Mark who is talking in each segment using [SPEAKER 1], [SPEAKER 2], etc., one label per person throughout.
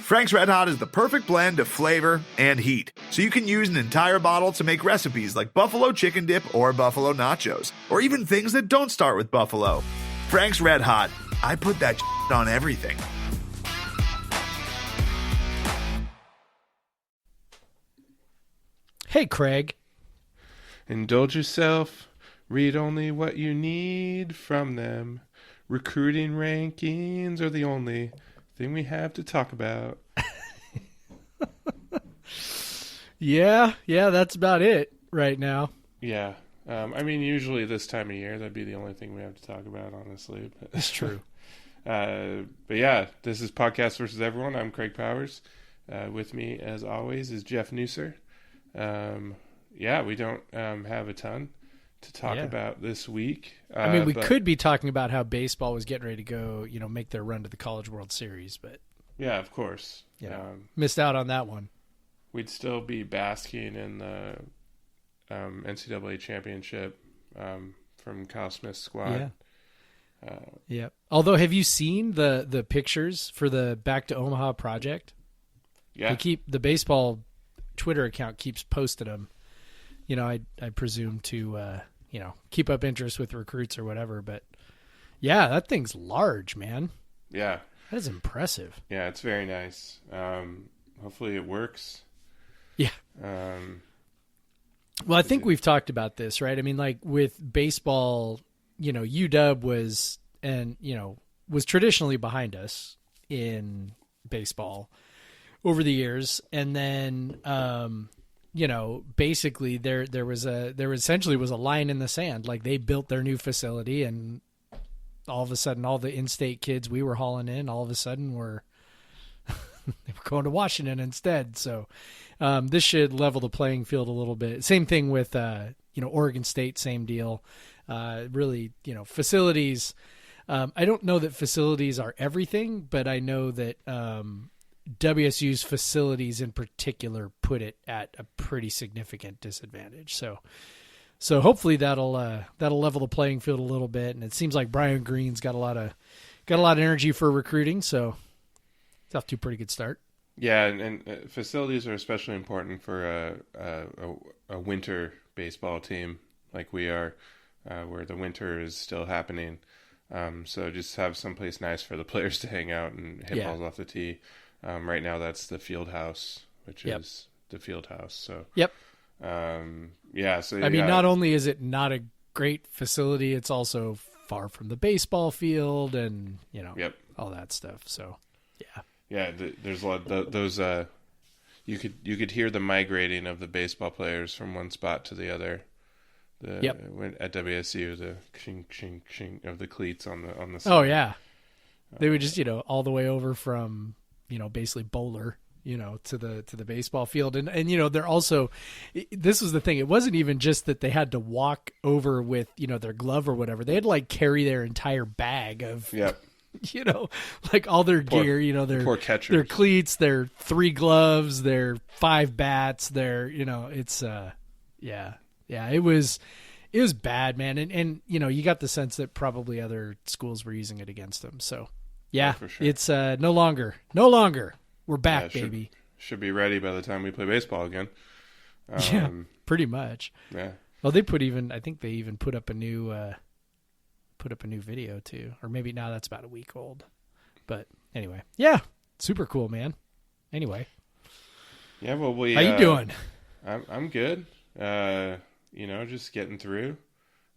[SPEAKER 1] Frank's Red Hot is the perfect blend of flavor and heat, so you can use an entire bottle to make recipes like buffalo chicken dip or buffalo nachos, or even things that don't start with buffalo. Frank's Red Hot, I put that on everything.
[SPEAKER 2] Hey, Craig.
[SPEAKER 3] Indulge yourself. Read only what you need from them. Recruiting rankings are the only thing we have to talk about.
[SPEAKER 2] Yeah, that's about it right now.
[SPEAKER 3] Yeah. I mean, usually this time of year, that'd be the only thing we have to talk about, honestly.
[SPEAKER 2] It's true.
[SPEAKER 3] But yeah, this is Podcast versus Everyone. I'm Craig Powers. With me, as always, is Jeff Nusser. Yeah, we don't have a ton to talk about this week.
[SPEAKER 2] I mean, we could be talking about how baseball was getting ready to go, make their run to the College World Series, but
[SPEAKER 3] yeah, of course,
[SPEAKER 2] missed out on that one.
[SPEAKER 3] We'd still be basking in the NCAA championship from Kyle Smith's squad.
[SPEAKER 2] Yeah. Although, have you seen the pictures for the Back to Omaha project?
[SPEAKER 3] Yeah.
[SPEAKER 2] The baseball Twitter account keeps posting them. I presume to keep up interest with recruits or whatever. But yeah, that thing's large, man.
[SPEAKER 3] Yeah,
[SPEAKER 2] that is impressive.
[SPEAKER 3] Yeah, it's very nice. Hopefully, it works.
[SPEAKER 2] Yeah. Well, I think we've talked about this, right? I mean, like with baseball, UW was traditionally behind us in baseball over the years, and then basically there essentially was a line in the sand. Like they built their new facility, and all of a sudden, all the in-state kids we were hauling in, all of a sudden were they were going to Washington instead. So this should level the playing field a little bit. Same thing with Oregon State, same deal. Really, facilities. I don't know that facilities are everything, but I know that WSU's facilities in particular put it at a pretty significant disadvantage. So hopefully that'll level the playing field a little bit. And it seems like Brian Green's got a lot of energy for recruiting. So it's off to a pretty good start.
[SPEAKER 3] Yeah, and facilities are especially important for a winter baseball team like we are, where the winter is still happening. So just have someplace nice for the players to hang out and hit balls off the tee. Right now, that's the field house, which is the field house. So So
[SPEAKER 2] I mean, not only is it not a great facility, it's also far from the baseball field, and all that stuff. So
[SPEAKER 3] there's a lot of those. You could hear the migrating of the baseball players from one spot to the other. At WSU, the ching ching ching of the cleats on the side.
[SPEAKER 2] Oh yeah, they would just all the way over from basically Bowler to the baseball field, and they're also, this was the thing, it wasn't even just that they had to walk over with their glove or whatever. They had to like carry their entire bag of like all their gear, their cleats, their 3 gloves, their 5 bats, their it's it was bad, man. And you got the sense that probably other schools were using it against them. So yeah, for sure. It's no longer. We're back, baby.
[SPEAKER 3] Should be ready by the time we play baseball again.
[SPEAKER 2] Yeah, pretty much.
[SPEAKER 3] Yeah.
[SPEAKER 2] Well, I think they even put up a new video too, or maybe now that's about a week old. But anyway, yeah, super cool, man. Anyway.
[SPEAKER 3] Yeah, well,
[SPEAKER 2] how you doing?
[SPEAKER 3] I'm good. Just getting through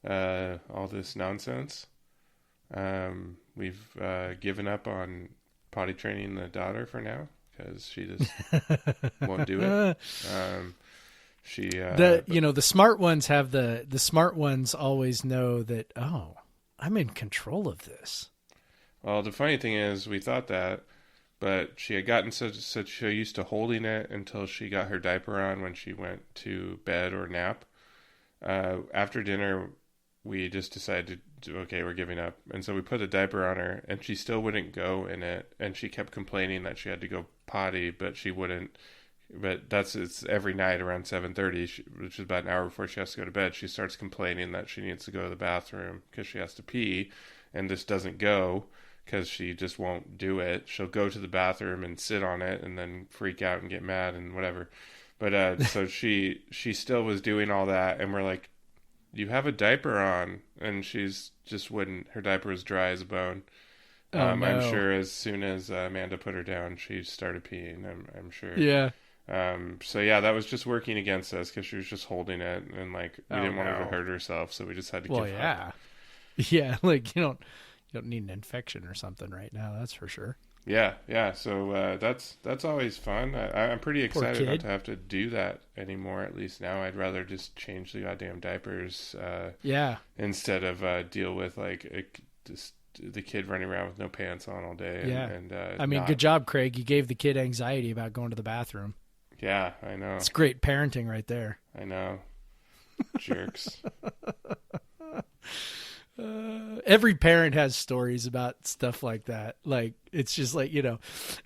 [SPEAKER 3] all this nonsense. We've given up on potty training the daughter for now because she just won't do it.
[SPEAKER 2] The smart ones have the smart ones always know that, oh, I'm in control of this.
[SPEAKER 3] Well, the funny thing is we thought that, but she had gotten such used to holding it until she got her diaper on when she went to bed or nap. After dinner, we just decided okay, we're giving up. And so we put a diaper on her, and she still wouldn't go in it. And she kept complaining that she had to go potty, but she wouldn't. But it's every night around 7:30, which is about an hour before she has to go to bed. She starts complaining that she needs to go to the bathroom because she has to pee, and this doesn't go because she just won't do it. She'll go to the bathroom and sit on it and then freak out and get mad and whatever. But so she still was doing all that, and we're like, you have a diaper on, and she's just wouldn't. Her diaper was dry as a bone.
[SPEAKER 2] Oh, no.
[SPEAKER 3] I'm sure as soon as Amanda put her down, she started peeing. I'm sure.
[SPEAKER 2] Yeah.
[SPEAKER 3] So yeah, that was just working against us because she was just holding it, and like we didn't want her to hurt herself, so we just had to give up.
[SPEAKER 2] Yeah, like you don't need an infection or something right now, that's for sure.
[SPEAKER 3] Yeah. So that's always fun. I'm pretty excited not to have to do that anymore. At least now, I'd rather just change the goddamn diapers. Instead of deal with like just the kid running around with no pants on all day. And
[SPEAKER 2] I mean, good job, Craig. You gave the kid anxiety about going to the bathroom.
[SPEAKER 3] Yeah, I know.
[SPEAKER 2] It's great parenting right there.
[SPEAKER 3] I know. Jerks.
[SPEAKER 2] Every parent has stories about stuff like that. Like, it's just like,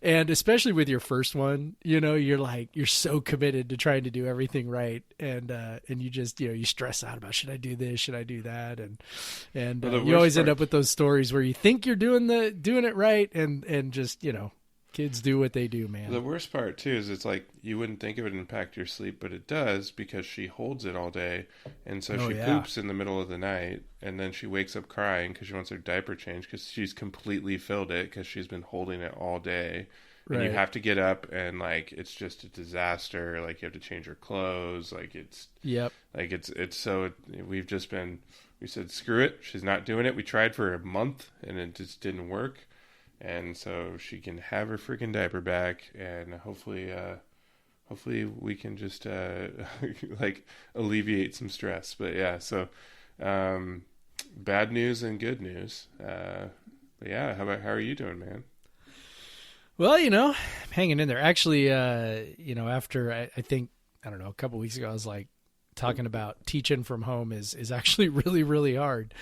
[SPEAKER 2] and especially with your first one, you're so committed to trying to do everything right. And you just, you stress out about, should I do this? Should I do that? And you always end up with those stories where you think you're doing it right. And just, kids do what they do, man.
[SPEAKER 3] The worst part too is it's like you wouldn't think it would impact your sleep, but it does because she holds it all day, and so she poops in the middle of the night, and then she wakes up crying because she wants her diaper changed because she's completely filled it because she's been holding it all day. And you have to get up, and like it's just a disaster. Like you have to change her clothes. Like it's so we said screw it. She's not doing it. We tried for a month and it just didn't work. And so she can have her freaking diaper back, and hopefully we can just like alleviate some stress. But yeah, so bad news and good news. But yeah, how are you doing, man?
[SPEAKER 2] Well, I'm hanging in there. Actually, after I think, I don't know, a couple weeks ago, I was like talking about teaching from home is actually really, really hard.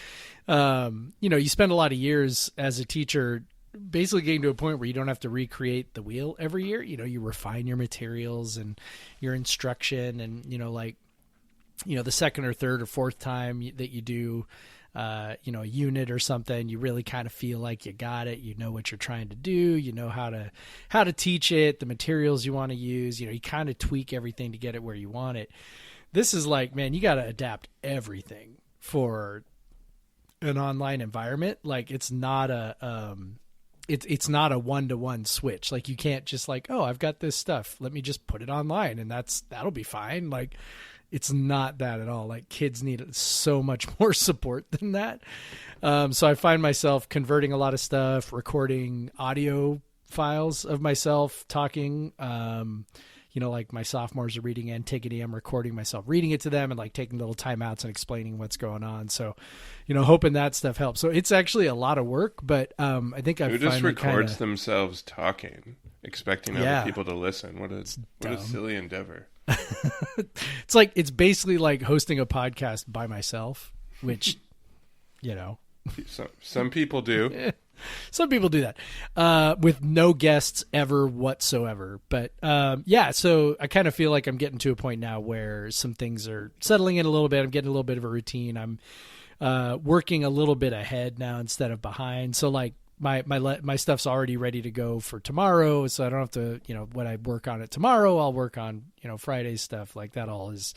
[SPEAKER 2] You spend a lot of years as a teacher basically getting to a point where you don't have to recreate the wheel every year. You refine your materials and your instruction, and the second or third or fourth time that you do a unit or something, you really kind of feel like you got it. You know what you're trying to do, you know how to teach it, the materials you want to use, you kind of tweak everything to get it where you want it. This is like, man, you got to adapt everything for an online environment. Like it's not it's not a one-to-one switch. Like you can't just like, oh, I've got this stuff, let me just put it online and that'll be fine. Like it's not that at all. Like kids need so much more support than that. So I find myself converting a lot of stuff, recording audio files of myself talking. Like my sophomores are reading Antigone, I'm recording myself reading it to them and like taking little timeouts and explaining what's going on. So, hoping that stuff helps. So it's actually a lot of work, but I think I've
[SPEAKER 3] just records themselves talking, expecting other people to listen. What a silly endeavor.
[SPEAKER 2] It's basically like hosting a podcast by myself, which,
[SPEAKER 3] some people do.
[SPEAKER 2] Some people do that with no guests ever whatsoever. But so I kind of feel like I'm getting to a point now where some things are settling in a little bit. I'm getting a little bit of a routine. I'm working a little bit ahead now instead of behind. So like my stuff's already ready to go for tomorrow. So I don't have to, when I work on it tomorrow, I'll work on, Friday's stuff. Like that all is.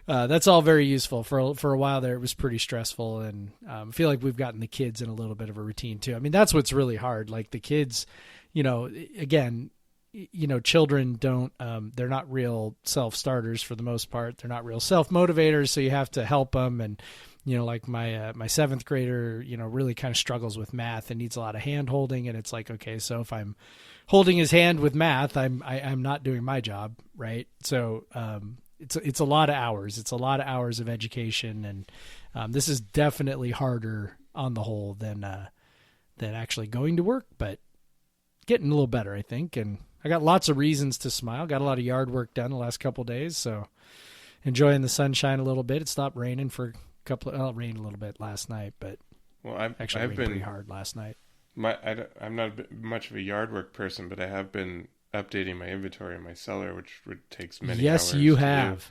[SPEAKER 2] That's all very useful. For a while there, it was pretty stressful, and I feel like we've gotten the kids in a little bit of a routine too. I mean, that's what's really hard. Like the kids, again, children don't, they're not real self-starters for the most part. They're not real self-motivators, so you have to help them. And, like my seventh grader, really kind of struggles with math and needs a lot of hand holding. And it's like, okay, so if I'm holding his hand with math, I'm not doing my job. Right. So, it's a lot of hours. It's a lot of hours of education, and this is definitely harder on the whole than actually going to work, but getting a little better, I think. And I got lots of reasons to smile. Got a lot of yard work done the last couple of days, so enjoying the sunshine a little bit. It stopped raining for a couple. Well, it rained a little bit last night, but I've rained pretty hard last night.
[SPEAKER 3] I'm not much of a yard work person, but I have been updating my inventory in my cellar, which takes many hours.
[SPEAKER 2] Yes, you have.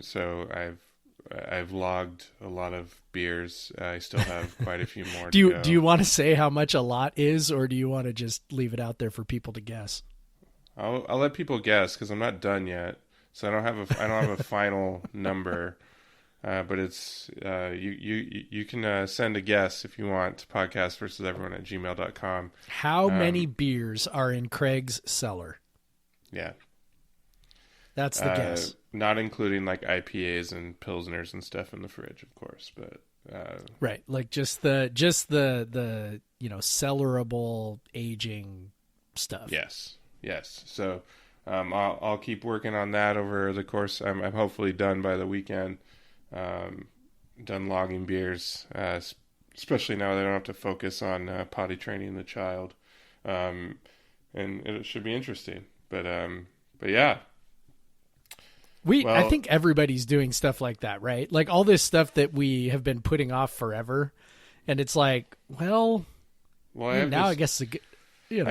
[SPEAKER 3] So I've logged a lot of beers. I still have quite a few more.
[SPEAKER 2] Do
[SPEAKER 3] to go.
[SPEAKER 2] you want to say how much a lot is, or do you want to just leave it out there for people to guess?
[SPEAKER 3] I'll let people guess because I'm not done yet, so I don't have a final number. But it's you can send a guess if you want to podcastversuseveryone@gmail.com.
[SPEAKER 2] How many beers are in Craig's cellar?
[SPEAKER 3] Yeah,
[SPEAKER 2] that's the guess.
[SPEAKER 3] Not including like IPAs and pilsners and stuff in the fridge, of course, but
[SPEAKER 2] right, like just the cellarable aging stuff.
[SPEAKER 3] Yes. So I'll keep working on that over the course. I'm hopefully done by the weekend. Done logging beers, especially now that I don't have to focus on potty training the child, and it should be interesting. But yeah,
[SPEAKER 2] I think everybody's doing stuff like that, right? Like all this stuff that we have been putting off forever, and it's like, I guess I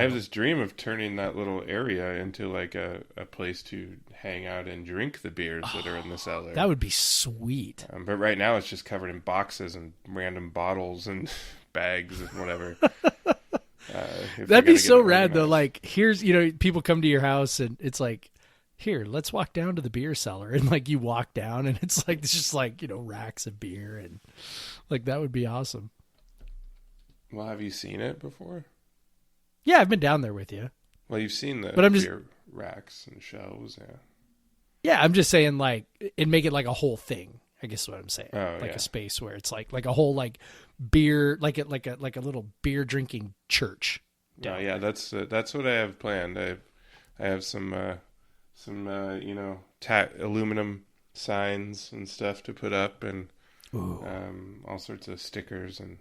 [SPEAKER 3] have this dream of turning that little area into like a place to hang out and drink the beers that are in the cellar.
[SPEAKER 2] That would be sweet.
[SPEAKER 3] But right now it's just covered in boxes and random bottles and bags and whatever.
[SPEAKER 2] That'd be so rad though. Like here's, people come to your house and it's like, here, let's walk down to the beer cellar. And like you walk down and it's just like, racks of beer and like that would be awesome.
[SPEAKER 3] Well, have you seen it before?
[SPEAKER 2] Yeah, I've been down there with you.
[SPEAKER 3] Well, you've seen the beer racks and shelves, yeah.
[SPEAKER 2] Yeah, I'm just saying, like, and make it like a whole thing. I guess is what I'm saying.
[SPEAKER 3] Oh,
[SPEAKER 2] like a space where it's like a whole like beer, like a little beer drinking church.
[SPEAKER 3] Oh yeah, that's what I have planned. I have some aluminum signs and stuff to put up, and all sorts of stickers, and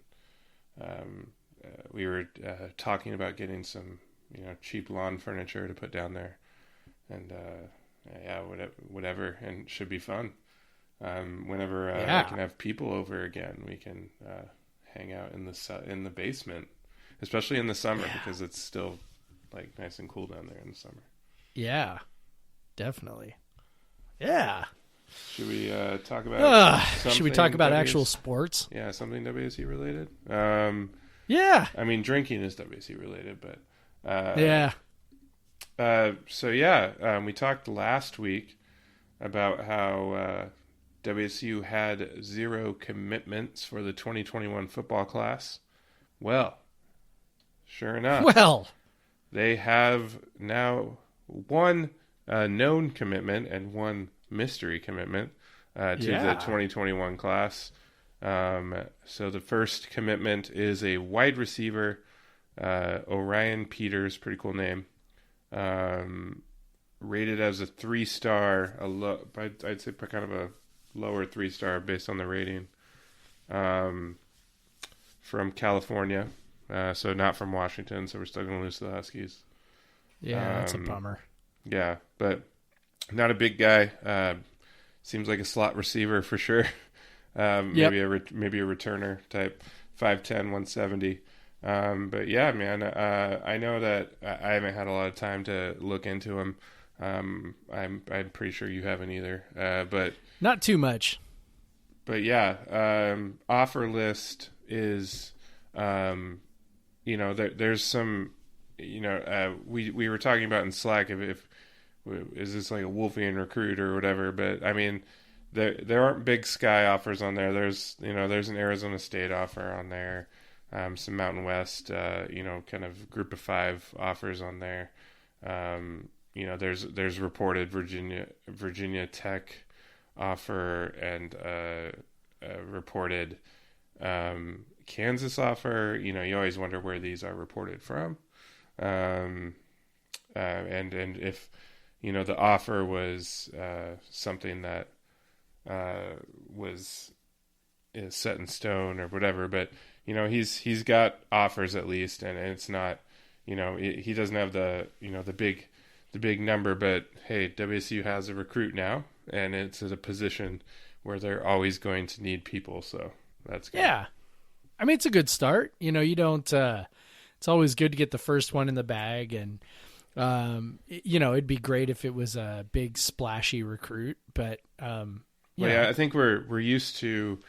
[SPEAKER 3] we were talking about getting some cheap lawn furniture to put down there, and whatever, and it should be fun. Whenever I can have people over again, we can hang out in the basement, especially in the summer because it's still like nice and cool down there in the summer.
[SPEAKER 2] Yeah, definitely. Yeah.
[SPEAKER 3] Should we talk about?
[SPEAKER 2] Should we talk about actual sports?
[SPEAKER 3] Yeah, something WSU related.
[SPEAKER 2] Yeah.
[SPEAKER 3] I mean, drinking is WSU related, but
[SPEAKER 2] yeah.
[SPEAKER 3] We talked last week about how WSU had 0 commitments for the 2021 football class. Well, sure enough. They have now 1 known commitment and 1 mystery commitment to the 2021 class. So the first commitment is a wide receiver, Orion Peters, pretty cool name, rated as a 3-star, I'd say kind of a lower 3-star based on the rating, from California, so not from Washington, so we're still going to lose to the Huskies.
[SPEAKER 2] Yeah, that's a bummer.
[SPEAKER 3] Yeah, but not a big guy. Seems like a slot receiver for sure. Maybe a returner type, 5'10", 170. But yeah, man, I know that I haven't had a lot of time to look into him. I'm pretty sure you haven't either. But
[SPEAKER 2] not too much.
[SPEAKER 3] But yeah, offer list is, there's some, we were talking about in Slack if is this like a Wolfian recruit or whatever, but I mean, there aren't big sky offers on there. There's an Arizona State offer on there, some Mountain West, kind of group of 5 offers on there. There's reported Virginia Tech offer and reported Kansas offer. You always wonder where these are reported from, and if the offer was something that is set in stone or whatever, but he's got offers at least, and it's not, he doesn't have the big number, but hey, WSU has a recruit now, and it's at a position where they're always going to need people, so that's good. Yeah,
[SPEAKER 2] I mean, it's a good start. You don't. It's always good to get the first one in the bag, and it'd be great if it was a big splashy recruit, but
[SPEAKER 3] Well, yeah, I think we're used to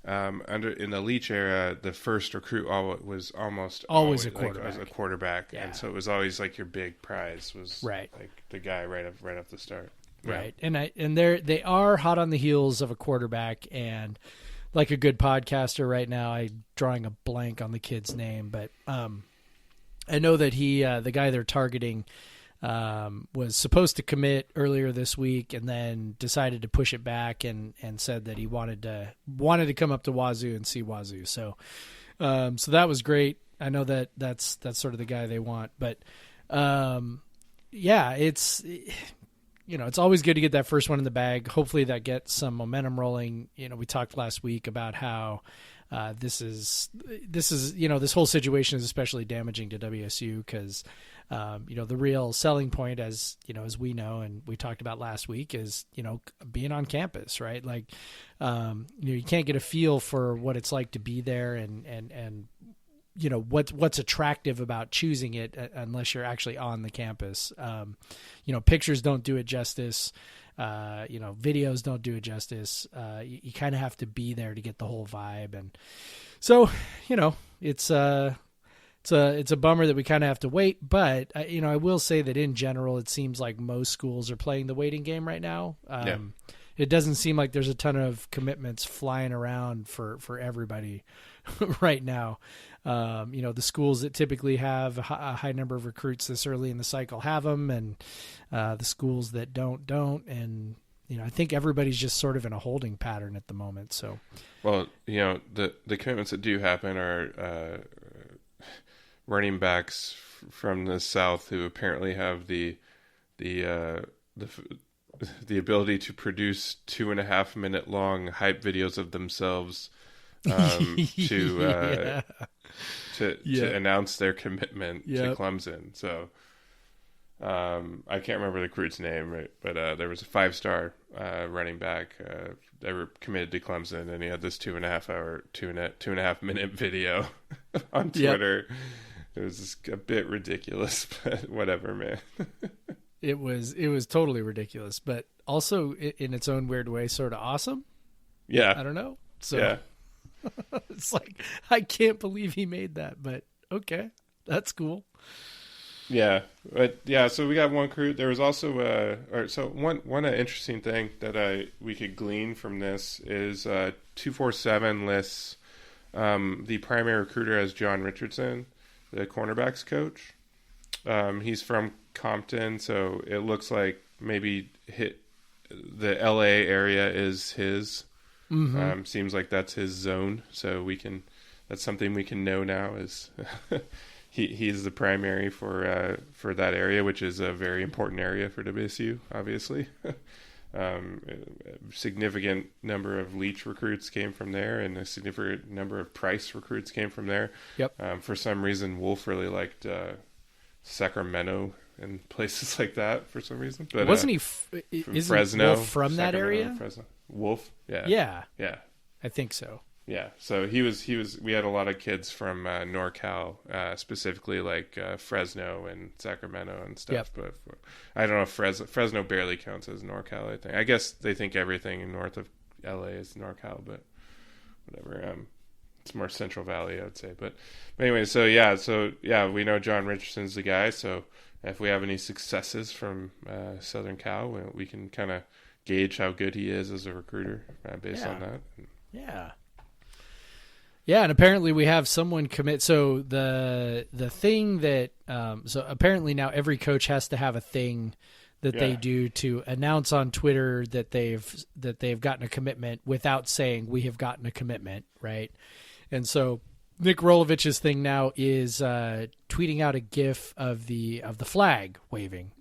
[SPEAKER 3] in the Leach era, the first recruit was almost
[SPEAKER 2] always a
[SPEAKER 3] like,
[SPEAKER 2] quarterback.
[SPEAKER 3] as a quarterback,
[SPEAKER 2] Yeah.
[SPEAKER 3] and so it was always like your big prize was
[SPEAKER 2] Right.
[SPEAKER 3] like the guy right off the start.
[SPEAKER 2] Right. And they are hot on the heels of a quarterback, and like a good podcaster right now, I'm drawing a blank on the kid's name, but I know that the guy they're targeting was supposed to commit earlier this week and then decided to push it back and said that he wanted to come up to Wazoo and see Wazoo. So that was great. I know that's sort of the guy they want, but yeah, it's always good to get that first one in the bag. Hopefully that gets some momentum rolling. We talked last week about how this whole situation is especially damaging to WSU because the real selling point, as we know and we talked about last week, is being on campus, right? Like you can't get a feel for what it's like to be there and what's attractive about choosing it unless you're actually on the campus. Pictures don't do it justice. Videos don't do it justice. You kind of have to be there to get the whole vibe. And so, it's a bummer that we kind of have to wait, but I will say that in general, it seems like most schools are playing the waiting game right now. It doesn't seem like there's a ton of commitments flying around for everybody right now. The schools that typically have a high number of recruits this early in the cycle have them, and the schools that don't. And, I think everybody's just sort of in a holding pattern at the moment. So,
[SPEAKER 3] well, the commitments that do happen are running backs from the South who apparently have the ability to produce 2.5 minute long hype videos of themselves to announce their commitment to Clemson. So I can't remember the recruit's name, right? But there was a 5-star running back. They were committed to Clemson, and he had this 2.5 minute video on Twitter. Yep. It was just a bit ridiculous, but whatever, man.
[SPEAKER 2] It was totally ridiculous, but also in its own weird way, sort of awesome.
[SPEAKER 3] Yeah.
[SPEAKER 2] I don't know. So
[SPEAKER 3] yeah.
[SPEAKER 2] It's like, I can't believe he made that, but okay, that's cool.
[SPEAKER 3] Yeah. But yeah, so we got one recruit. There was also one interesting thing that we could glean from this is 247 lists the primary recruiter as John Richardson, the cornerbacks coach. He's from Compton, so it looks like maybe the LA area is his. Mm-hmm. Seems like that's his zone, so that's something we can know now is he's the primary for that area, which is a very important area for WSU, obviously. A significant number of Leach recruits came from there, and a significant number of Price recruits came from there.
[SPEAKER 2] Yep.
[SPEAKER 3] For some reason, Wolf really liked Sacramento and places like that for some reason. But
[SPEAKER 2] wasn't he? Isn't
[SPEAKER 3] Fresno
[SPEAKER 2] Wolf from that area?
[SPEAKER 3] Fresno. Wolf,
[SPEAKER 2] yeah,
[SPEAKER 3] I
[SPEAKER 2] think so.
[SPEAKER 3] Yeah, so he was. We had a lot of kids from NorCal, specifically like Fresno and Sacramento and stuff.
[SPEAKER 2] Yep.
[SPEAKER 3] But I don't know if Fresno barely counts as NorCal. I guess they think everything north of LA is NorCal, but whatever. It's more Central Valley, I would say. But anyway, so we know John Richardson's the guy. So if we have any successes from Southern Cal, we can kind of gauge how good he is as a recruiter based on that.
[SPEAKER 2] Yeah, and apparently we have someone commit. So the thing that so apparently now every coach has to have a thing that they do to announce on Twitter that they've gotten a commitment without saying we have gotten a commitment, right? And so Nick Rolovich's thing now is tweeting out a GIF of the flag waving.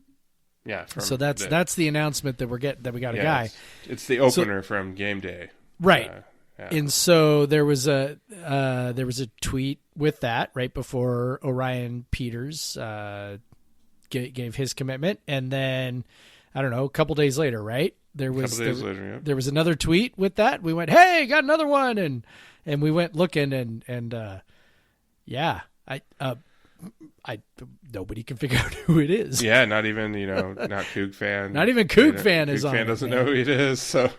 [SPEAKER 3] Yeah,
[SPEAKER 2] so that's the announcement that we got a guy.
[SPEAKER 3] It's the opener from game day,
[SPEAKER 2] right? And so there was a tweet with that right before Orion Peters gave his commitment, and then I don't know, a couple days later, right? There was another tweet with that. We went, hey, got another one, and we went looking, and nobody can figure out who it is.
[SPEAKER 3] Yeah, not even not Coug fan.
[SPEAKER 2] Not even Coug fan is on.
[SPEAKER 3] Coug fan doesn't know who it is. So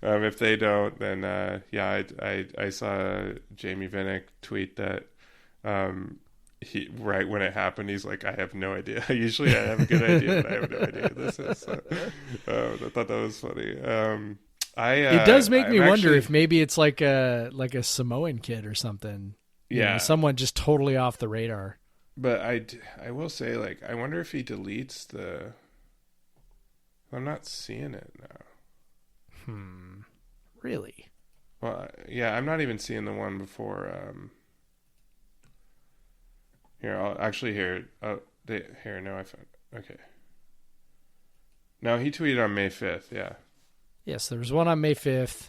[SPEAKER 3] If they don't, then I saw Jamie Vinnick tweet that he right when it happened, he's like, I have no idea. Usually I have a good idea, but I have no idea what this is. So, I thought that was funny.
[SPEAKER 2] It does make me wonder if maybe it's like a Samoan kid or something. Someone just totally off the radar.
[SPEAKER 3] But I will say, like, I wonder if he deletes the. I'm not seeing it now.
[SPEAKER 2] Really?
[SPEAKER 3] Well, yeah, I'm not even seeing the one before. Here, I'll actually here. Here, no, I found. Okay. No, he tweeted on May 5th. Yeah.
[SPEAKER 2] Yes, there was one on May 5th.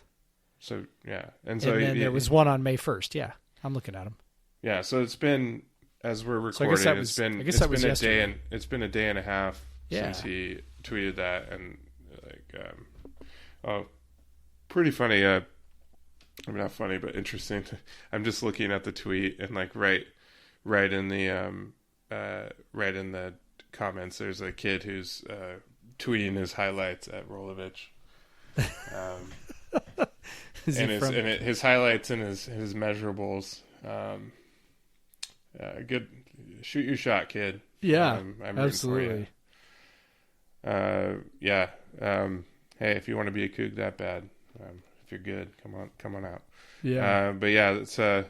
[SPEAKER 3] So yeah,
[SPEAKER 2] and then there was one on May 1st. Yeah, I'm looking at them.
[SPEAKER 3] Yeah, so it's been, as we're recording, it's been a day and a half since he tweeted that, and like, pretty funny. I mean, not funny, but interesting. I'm just looking at the tweet, and like right in the comments, there's a kid who's tweeting his highlights at Rolovich. His highlights and his measurables. Good, shoot your shot, kid.
[SPEAKER 2] Yeah,
[SPEAKER 3] I'm
[SPEAKER 2] absolutely.
[SPEAKER 3] Hey, if you want to be a Coug that bad, if you're good, come on out.
[SPEAKER 2] Yeah.
[SPEAKER 3] But yeah, it's So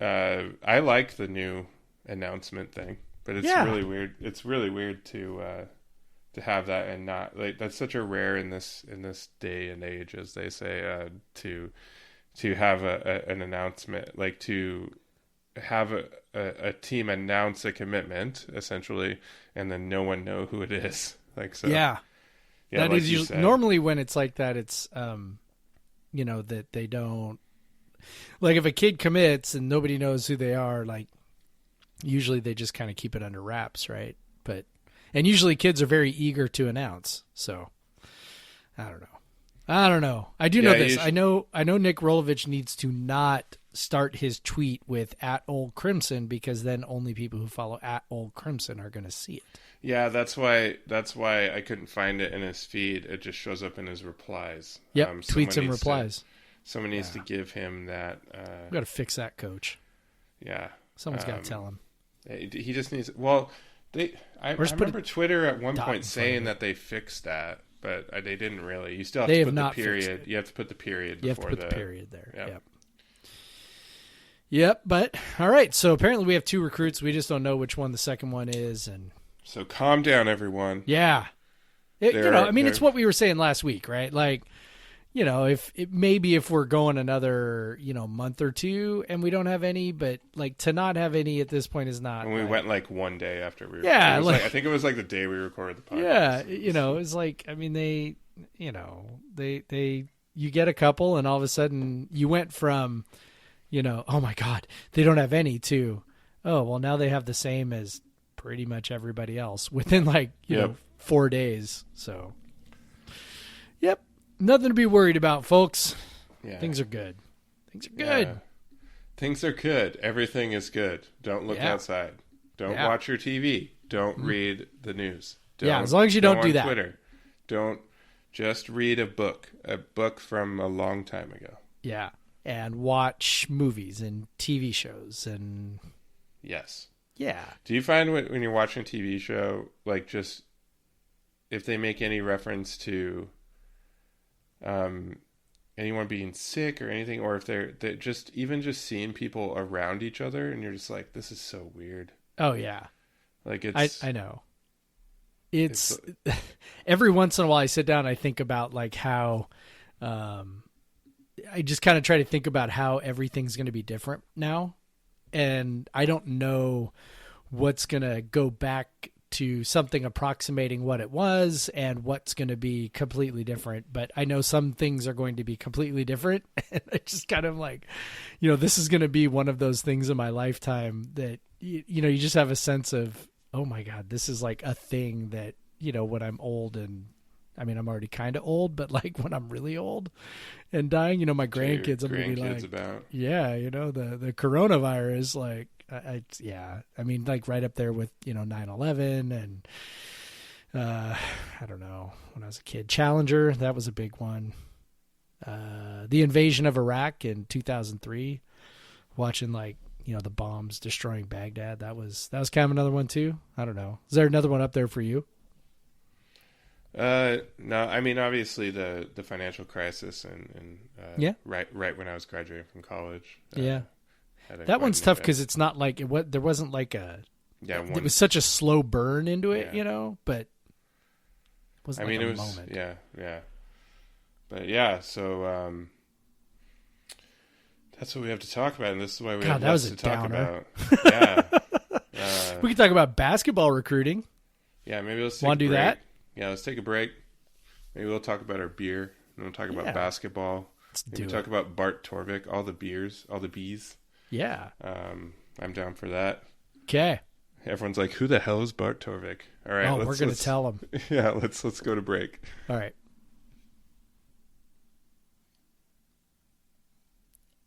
[SPEAKER 3] I like the new announcement thing, but it's really weird. It's really weird to have that and not, like, that's such a rare in this day and age, as they say, to have an announcement, like to have a team announce a commitment essentially, and then no one know who it is. Like, so
[SPEAKER 2] that
[SPEAKER 3] like
[SPEAKER 2] is usually, normally when it's like that, it's that they don't, like, if a kid commits and nobody knows who they are, like, usually they just kind of keep it under wraps, right? And usually kids are very eager to announce. So I don't know. I do know this. I know Nick Rolovich needs to not start his tweet with @OldCrimson, because then only people who follow @OldCrimson are going to see it.
[SPEAKER 3] Yeah, that's why I couldn't find it in his feed. It just shows up in his replies.
[SPEAKER 2] Yep, tweets and replies.
[SPEAKER 3] Someone needs to give him that.
[SPEAKER 2] We got to fix that, coach.
[SPEAKER 3] Yeah.
[SPEAKER 2] Someone's got to tell him.
[SPEAKER 3] He just needs. Well, I remember Twitter at one point saying that they fixed that, but they didn't really. You still have to put the period. You have to put the period before
[SPEAKER 2] you have to put the period there.
[SPEAKER 3] Yep.
[SPEAKER 2] Yep. But all right. So apparently we have 2 recruits. We just don't know which one the second one is, and
[SPEAKER 3] so calm down, everyone.
[SPEAKER 2] Yeah. It's what we were saying last week, right? Like, if we're going another, month or 2 and we don't have any, but like to not have any at this point is not.
[SPEAKER 3] And we went like one day after we.
[SPEAKER 2] Yeah,
[SPEAKER 3] I think it was like the day we recorded the podcast.
[SPEAKER 2] Yeah, it's like, I mean, they you get a couple, and all of a sudden you went from, oh my God, they don't have any, to, oh well, now they have the same as pretty much everybody else within like 4 days. So, yep. Nothing to be worried about, folks.
[SPEAKER 3] Yeah.
[SPEAKER 2] Things are good. Things are good.
[SPEAKER 3] Everything is good. Don't look outside. Don't watch your TV. Don't read the news.
[SPEAKER 2] As long as you don't do that.
[SPEAKER 3] Twitter. Don't just read a book from a long time ago.
[SPEAKER 2] Yeah. And watch movies and TV shows and.
[SPEAKER 3] Yes.
[SPEAKER 2] Yeah.
[SPEAKER 3] Do you find when you're watching a TV show, like, just if they make any reference to anyone being sick or anything, or if they're just seeing people around each other, and you're just like, this is so weird.
[SPEAKER 2] Oh yeah.
[SPEAKER 3] Like, it's,
[SPEAKER 2] I know. It's every once in a while I sit down and I think about like how, I just kind of try to think about how everything's going to be different now. And I don't know what's going to go back to something approximating what it was and what's going to be completely different. But I know some things are going to be completely different. And I just kind of like, this is going to be one of those things in my lifetime that, you just have a sense of, oh my God, this is like a thing that, when I'm old, and I mean, I'm already kind of old, but like when I'm really old and dying, my grandkids, I'm going to be like,
[SPEAKER 3] about.
[SPEAKER 2] Yeah, the coronavirus, like, I mean, like right up there with, 9/11 I don't know, when I was a kid. Challenger, that was a big one. The invasion of Iraq in 2003, watching the bombs destroying Baghdad. That was kind of another one too. I don't know. Is there another one up there for you?
[SPEAKER 3] No, I mean, obviously the financial crisis and
[SPEAKER 2] yeah,
[SPEAKER 3] right when I was graduating from college.
[SPEAKER 2] Yeah, that one's tough because it's not like there wasn't like it was such a slow burn into it, but it wasn't a moment.
[SPEAKER 3] Yeah. But yeah, so that's what we have to talk about, and this is why we have lots to talk about. Yeah.
[SPEAKER 2] We can talk about basketball recruiting.
[SPEAKER 3] Yeah, maybe let's
[SPEAKER 2] want to do that.
[SPEAKER 3] Yeah, let's take a break. Maybe we'll talk about our beer. And we'll talk about basketball. Maybe talk about Bart Torvik, all the bees.
[SPEAKER 2] Yeah.
[SPEAKER 3] I'm down for that.
[SPEAKER 2] Okay.
[SPEAKER 3] Everyone's like, who the hell is Bart Torvik? All right,
[SPEAKER 2] we're going to tell them.
[SPEAKER 3] Yeah, let's go to break.
[SPEAKER 2] All right.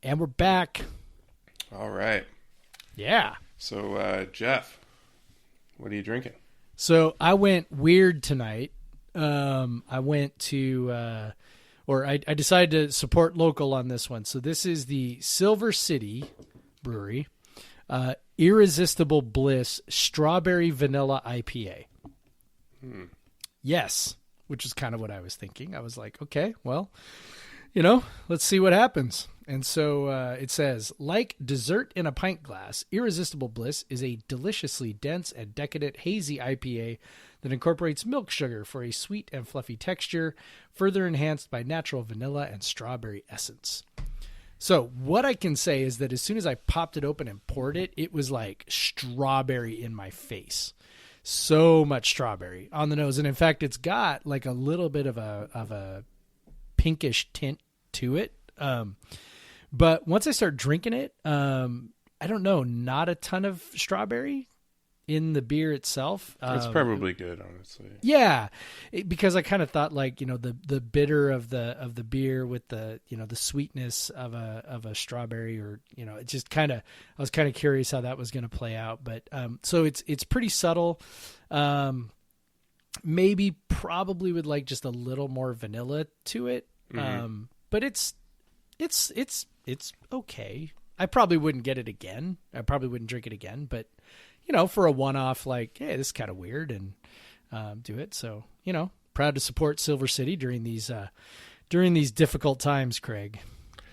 [SPEAKER 2] And we're back.
[SPEAKER 3] All right.
[SPEAKER 2] Yeah.
[SPEAKER 3] So, Jeff, what are you drinking?
[SPEAKER 2] So I went weird tonight. I went to, I decided to support local on this one. So this is the Silver City Brewery, Irresistible Bliss Strawberry Vanilla IPA. Yes, which is kind of what I was thinking. I was like, okay, well, let's see what happens. And so it says, like dessert in a pint glass, Irresistible Bliss is a deliciously dense and decadent hazy IPA that incorporates milk sugar for a sweet and fluffy texture, further enhanced by natural vanilla and strawberry essence. So what I can say is that as soon as I popped it open and poured it, it was like strawberry in my face. So much strawberry on the nose. And in fact, it's got like a little bit of a pinkish tint to it. But once I start drinking it, I don't know, not a ton of strawberry in the beer itself.
[SPEAKER 3] It's probably good, honestly.
[SPEAKER 2] Yeah, because I kind of thought the bitter of the beer with the the sweetness of a strawberry, or it just kind of, I was kind of curious how that was going to play out. But so it's pretty subtle. Maybe probably with like just a little more vanilla to it. Mm-hmm. But it's okay. I probably wouldn't get it again. I probably wouldn't drink it again, but for a one-off, like, hey, this is kind of weird, and do it. So, proud to support Silver City during these difficult times, Craig.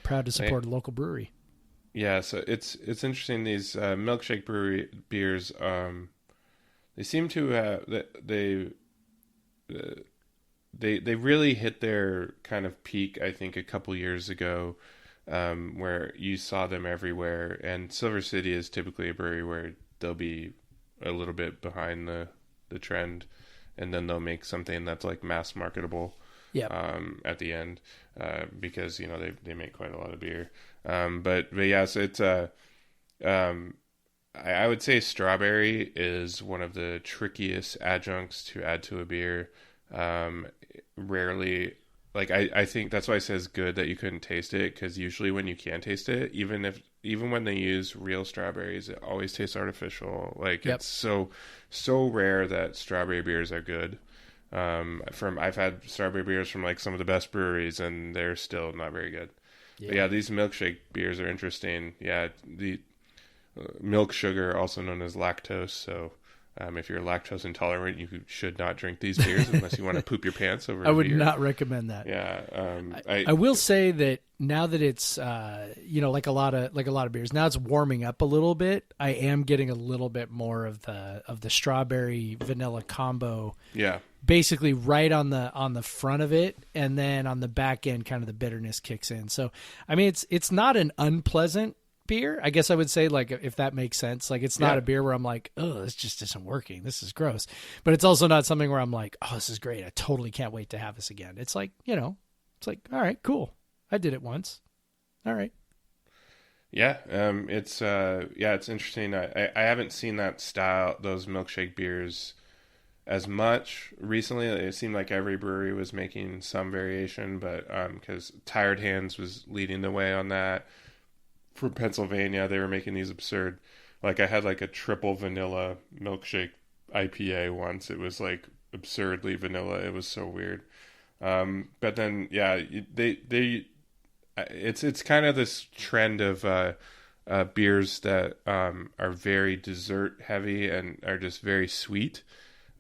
[SPEAKER 2] Proud to support a local brewery.
[SPEAKER 3] Yeah, so it's interesting. These milkshake brewery beers, they seem to have they really hit their kind of peak, I think, a couple years ago, where you saw them everywhere. And Silver City is typically a brewery where they'll be a little bit behind the trend, and then they'll make something that's like mass marketable at the end, because they make quite a lot of beer. But yeah, so it's I would say strawberry is one of the trickiest adjuncts to add to a beer. Rarely, like I think that's why it says good that you couldn't taste it, because usually when you can taste it, even when they use real strawberries, it always tastes artificial. Like it's so rare that strawberry beers are good. I've had strawberry beers from like some of the best breweries, and they're still not very good. But yeah, these milkshake beers are interesting. Yeah, the milk sugar, also known as lactose. So if you're lactose intolerant, you should not drink these beers unless you want to poop your pants over.
[SPEAKER 2] I would not recommend that.
[SPEAKER 3] Yeah,
[SPEAKER 2] I will say that now that it's like a lot of beers, now it's warming up a little bit. I am getting a little bit more of the strawberry vanilla combo.
[SPEAKER 3] Yeah.
[SPEAKER 2] Basically right on the front of it, and then on the back end, kind of the bitterness kicks in. So, I mean, it's not an unpleasant beer, I guess I would say, like, if that makes sense. Like, it's not a beer where I'm like, oh, this just isn't working, this is gross. But it's also not something where I'm like, oh, this is great, I totally can't wait to have this again. It's like, it's like, all right, cool, I did it once, all right.
[SPEAKER 3] Yeah, it's interesting. I haven't seen that style, those milkshake beers, as much recently. It seemed like every brewery was making some variation, but because Tired Hands was leading the way on that. From Pennsylvania, they were making these absurd, like I had like a triple vanilla milkshake IPA once. It was like absurdly vanilla. It was so weird. But then, yeah, it's kind of this trend of beers that are very dessert heavy and are just very sweet.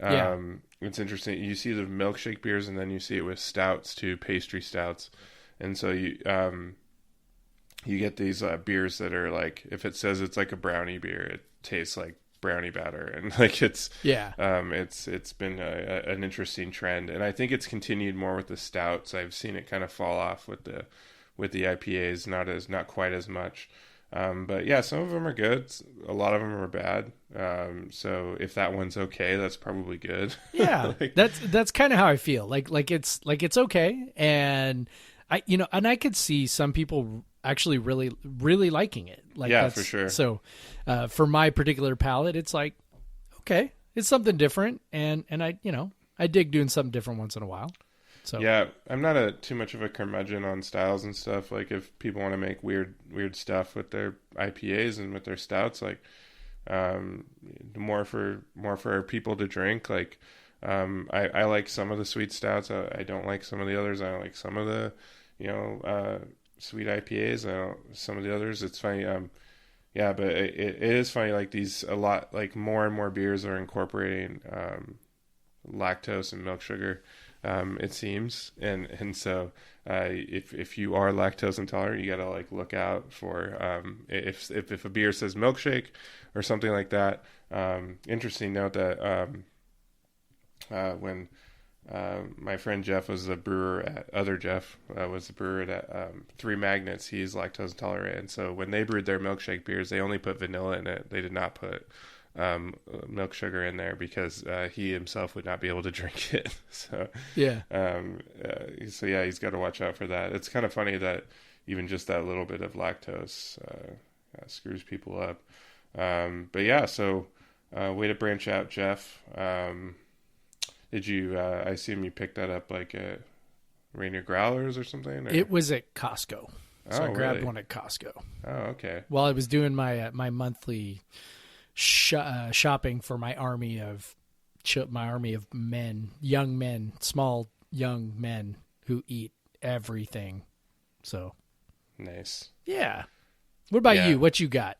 [SPEAKER 2] Yeah.
[SPEAKER 3] It's interesting. You see the milkshake beers, and then you see it with stouts too, pastry stouts, and so you get these beers that are like, if it says it's like a brownie beer, it tastes like brownie batter, and like it's been an interesting trend, and I think it's continued more with the stouts. I've seen it kind of fall off with the IPAs, not quite as much. But yeah, some of them are good. A lot of them are bad. So if that one's okay, that's probably good.
[SPEAKER 2] Yeah,
[SPEAKER 3] Like,
[SPEAKER 2] that's kind of how I feel. Like it's okay, and I could see some people actually really really liking it. Like,
[SPEAKER 3] yeah,
[SPEAKER 2] that's,
[SPEAKER 3] for sure.
[SPEAKER 2] So, for my particular palate, it's like, okay, it's something different, and I dig doing something different once in a while. So
[SPEAKER 3] yeah, I'm not too much of a curmudgeon on styles and stuff. Like, if people want to make weird stuff with their IPAs and with their stouts, like, more for people to drink. Like, I like some of the sweet stouts. I don't like some of the others. I like some of the, sweet IPAs. I don't, some of the others. It's funny. Yeah, but it is funny. Like, a lot, like, more and more beers are incorporating lactose and milk sugar. It seems, and so if you are lactose intolerant, you gotta like look out for if a beer says milkshake or something like that. Interesting note that when my friend Jeff was the brewer was the brewer at Three Magnets, he's lactose intolerant, and so when they brewed their milkshake beers, they only put vanilla in it. They did not put milk sugar in there because he himself would not be able to drink it. So
[SPEAKER 2] yeah,
[SPEAKER 3] he's got to watch out for that. It's kind of funny that even just that little bit of lactose screws people up. But yeah, so way to branch out, Jeff. Did you? I assume you picked that up like at Rainier Growlers or something? Or?
[SPEAKER 2] it was at Costco, so I grabbed
[SPEAKER 3] really?
[SPEAKER 2] one at Costco.
[SPEAKER 3] Oh, okay.
[SPEAKER 2] While I was doing my my monthly shopping for my army of men, young men, small young men who eat everything. So
[SPEAKER 3] Nice.
[SPEAKER 2] yeah. What about you? What you got?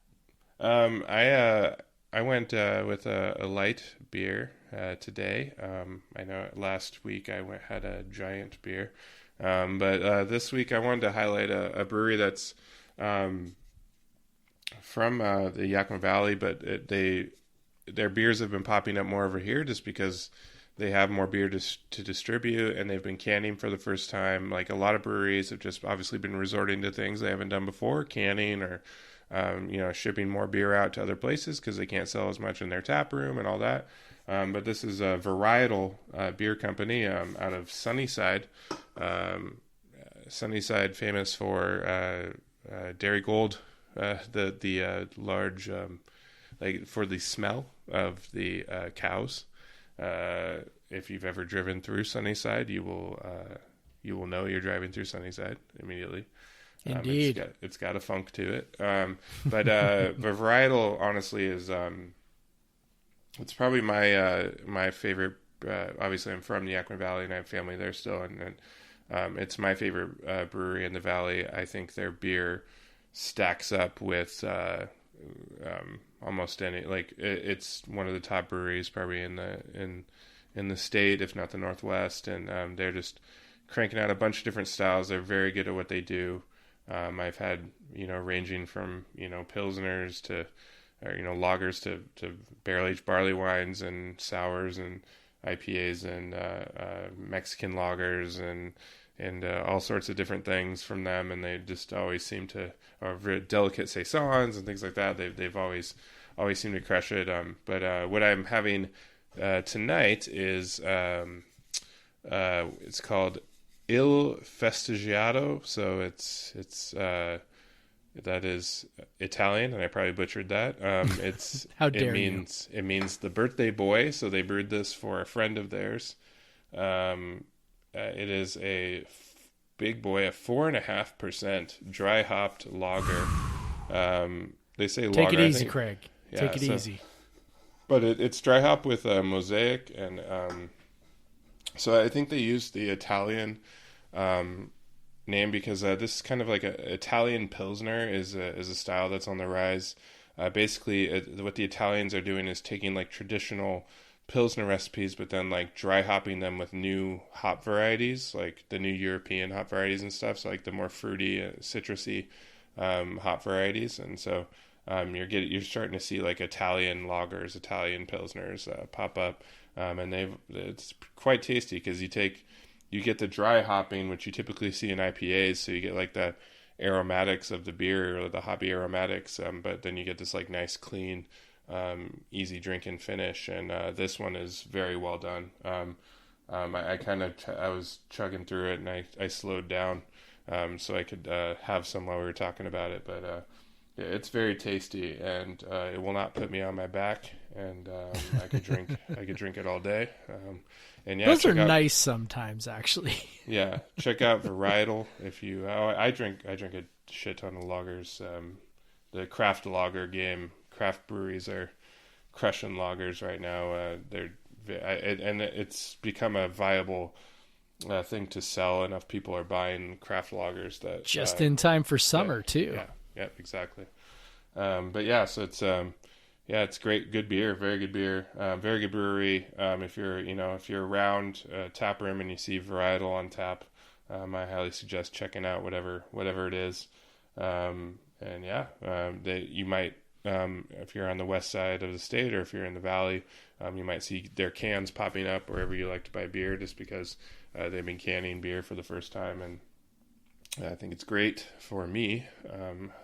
[SPEAKER 3] I went with a light beer today. I know last week I had a giant beer, but this week I wanted to highlight a brewery that's from the Yakima Valley, but their beers have been popping up more over here just because they have more beer to distribute, and they've been canning for the first time. Like, a lot of breweries have just obviously been resorting to things they haven't done before, canning or shipping more beer out to other places because they can't sell as much in their tap room and all that. But this is a Varietal beer company out of Sunnyside. Sunnyside, famous for Dairy Gold. The large, like, for the smell of the cows. If you've ever driven through Sunnyside, you will know you're driving through Sunnyside immediately.
[SPEAKER 2] Indeed,
[SPEAKER 3] it's got a funk to it. But Varietal, honestly, is it's probably my favorite. Obviously, I'm from the Yakima Valley and I have family there still, and it's my favorite brewery in the valley. I think their beer stacks up with almost any, like, it's one of the top breweries probably in the state, if not the Northwest, and they're just cranking out a bunch of different styles. They're very good at what they do. I've had ranging from pilsners to lagers to barrel aged barley wines and sours and IPAs and Mexican lagers and all sorts of different things from them, and they just always seem to, or very delicate saisons and things like that. They've always seemed to crush it. But what I'm having tonight is it's called Il Festigiato. So it's that is Italian, and I probably butchered that. It's
[SPEAKER 2] How dare
[SPEAKER 3] you. It means the birthday boy. So they brewed this for a friend of theirs. It is a big boy, a 4.5% dry hopped lager. They say lager.
[SPEAKER 2] Take it easy, Craig.
[SPEAKER 3] Yeah,
[SPEAKER 2] Take it easy.
[SPEAKER 3] But it's dry hop with Mosaic and So I think they used the Italian name because this is kind of like a Italian Pilsner is a style that's on the rise. Basically, what the Italians are doing is taking like traditional Pilsner recipes, but then like dry hopping them with new hop varieties, like the new European hop varieties and stuff. So like the more fruity, citrusy hop varieties, and so you're starting to see like Italian lagers, Italian Pilsners pop up, and it's quite tasty because you get the dry hopping, which you typically see in IPAs, so you get like the aromatics of the beer or the hoppy aromatics, but then you get this like nice clean easy drinking finish, and this one is very well done. I was chugging through it, and I slowed down so I could have some while we were talking about it, but yeah, it's very tasty, and it will not put me on my back, and I could drink it all day. And yeah,
[SPEAKER 2] those are nice sometimes, actually.
[SPEAKER 3] Yeah, check out Varietal if you. I drink a shit ton of lagers. The craft lager game, craft breweries are crushing lagers right now. And it's become a viable thing to sell. Enough people are buying craft lagers that
[SPEAKER 2] just in time for summer too.
[SPEAKER 3] Yeah, exactly. But yeah, so it's great, good beer, very good beer, very good brewery. If you're around tap room and you see Varietal on tap, I highly suggest checking out whatever it is. And yeah, you might, if you're on the west side of the state or if you're in the valley, you might see their cans popping up wherever you like to buy beer, just because they've been canning beer for the first time, and I think it's great for me.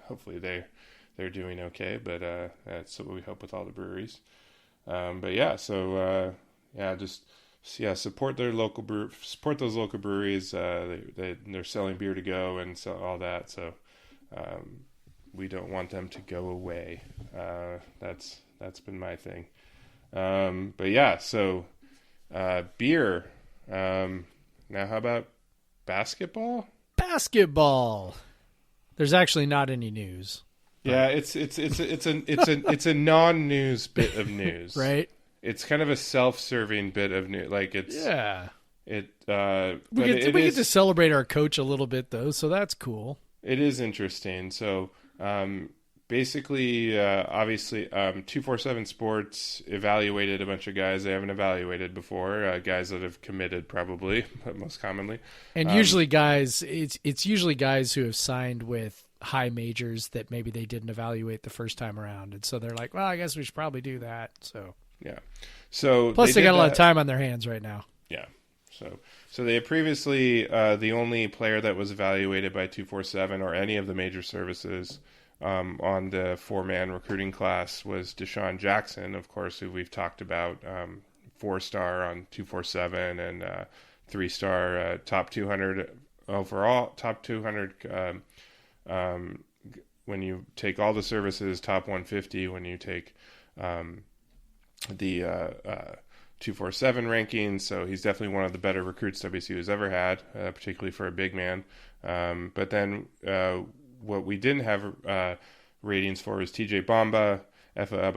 [SPEAKER 3] Hopefully they're doing okay, but that's what we hope with all the breweries. But yeah, so support their support those local breweries. They're selling beer to go and so all that. So we don't want them to go away. That's been my thing. But yeah, so beer. Now how about basketball?
[SPEAKER 2] Basketball. There's actually not any news.
[SPEAKER 3] Yeah, it's a non-news bit of news.
[SPEAKER 2] Right?
[SPEAKER 3] It's kind of a self-serving bit of news. Like it's we
[SPEAKER 2] get to celebrate our coach a little bit though, so that's cool.
[SPEAKER 3] It is interesting. So basically, obviously, 247 Sports evaluated a bunch of guys they haven't evaluated before, guys that have committed probably, but most commonly.
[SPEAKER 2] And usually guys, it's usually guys who have signed with high majors that maybe they didn't evaluate the first time around. And so they're like, well, I guess we should probably do that. So
[SPEAKER 3] yeah. So
[SPEAKER 2] plus they got a lot of time on their hands right now.
[SPEAKER 3] Yeah. So they had previously, the only player that was evaluated by 247 or any of the major services on the 4-man recruiting class was Deshaun Jackson, of course, who we've talked about, 4-star on 247 and 3-star top 200 overall, top 200 when you take all the services, top 150 when you take the 247 rankings. So he's definitely one of the better recruits WSU has ever had, particularly for a big man. But then what we didn't have ratings for was TJ Bamba, Efa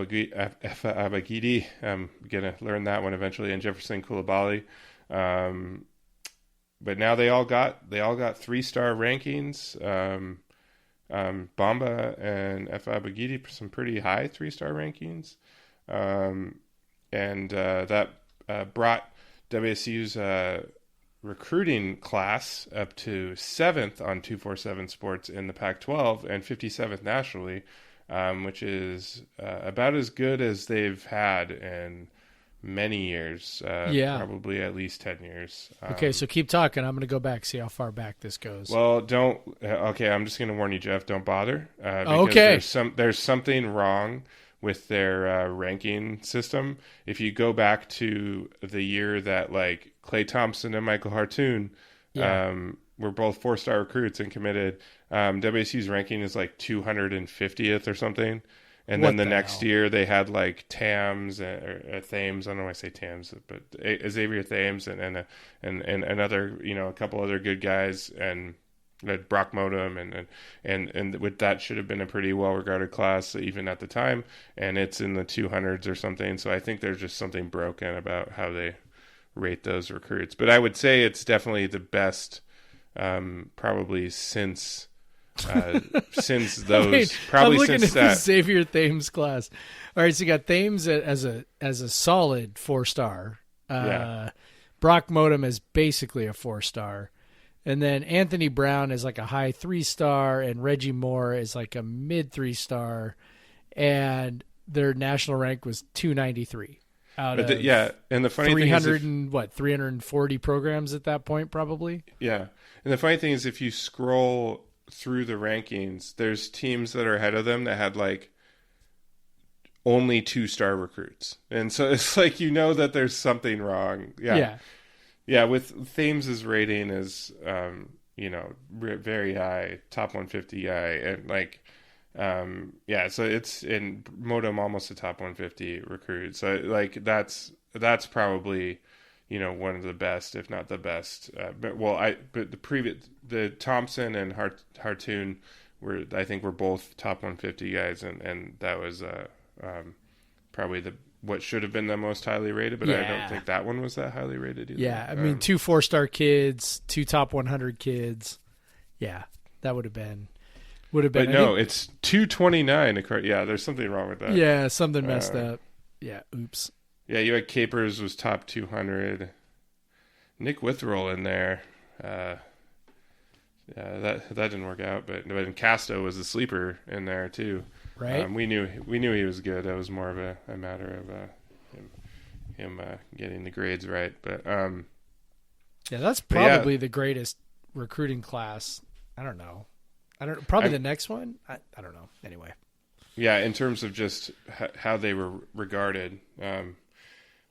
[SPEAKER 3] Abagidi. I'm going to learn that one eventually, and Jefferson Koulibaly. But now they all got 3-star rankings. Bamba and Efa Abagidi, some pretty high 3-star rankings. And that brought WSU's recruiting class up to 7th on 247 Sports in the Pac-12 and 57th nationally, which is about as good as they've had in many years. Probably at least 10 years.
[SPEAKER 2] Okay, so keep talking. I'm going to go back, see how far back this goes.
[SPEAKER 3] Well, don't. Okay, I'm just going to warn you, Jeff. Don't bother.
[SPEAKER 2] Okay.
[SPEAKER 3] There's something wrong with their ranking system. If you go back to the year that like Klay Thompson and Michael Hartoon were both 4-star recruits and committed, WSU's ranking is like 250th or something. And then the next year they had like Thames or Thames. I don't know why I say Thames, but Xavier Thames and another, a couple other good guys, and Brock Modem and with that should have been a pretty well regarded class even at the time, and it's in the 200s or something. So I think there's just something broken about how they rate those recruits. But I would say it's definitely the best, probably since those. Probably
[SPEAKER 2] I'm looking
[SPEAKER 3] since
[SPEAKER 2] at
[SPEAKER 3] that.
[SPEAKER 2] the Xavier Thames class. All right, so you got Thames as a solid 4-star. Brock Modem is basically a 4-star. And then Anthony Brown is like a high 3-star, and Reggie Moore is like a mid 3-star, and their national rank was 293 out of
[SPEAKER 3] and the funny
[SPEAKER 2] 300
[SPEAKER 3] thing is
[SPEAKER 2] 340 programs at that point, probably.
[SPEAKER 3] Yeah, and the funny thing is, if you scroll through the rankings, there's teams that are ahead of them that had like only 2-star recruits, and so it's like that there's something wrong. Yeah, with Thames's rating is, very high, top 150 guy, and like, so it's in Modem almost a top 150 recruit. So like that's probably, one of the best, if not the best. But the Thompson and Hartoon were both top 150 guys, and that was probably what should have been the most highly rated, but I don't think that one was that highly rated either.
[SPEAKER 2] Yeah, I mean, 2 4-star kids, 2 top 100 kids. Yeah, that would have been.
[SPEAKER 3] But no, it's 229. Yeah, there's something wrong with that.
[SPEAKER 2] Yeah, something messed up. Yeah, oops.
[SPEAKER 3] Yeah, you had Capers was top 200. Nick Witherell in there. That didn't work out, but Casto was the sleeper in there too.
[SPEAKER 2] Right.
[SPEAKER 3] We knew he was good. That was more of a matter of him getting the grades right. But
[SPEAKER 2] that's probably the greatest recruiting class. I don't know. The next one. I don't know. Anyway.
[SPEAKER 3] Yeah, in terms of just how they were regarded.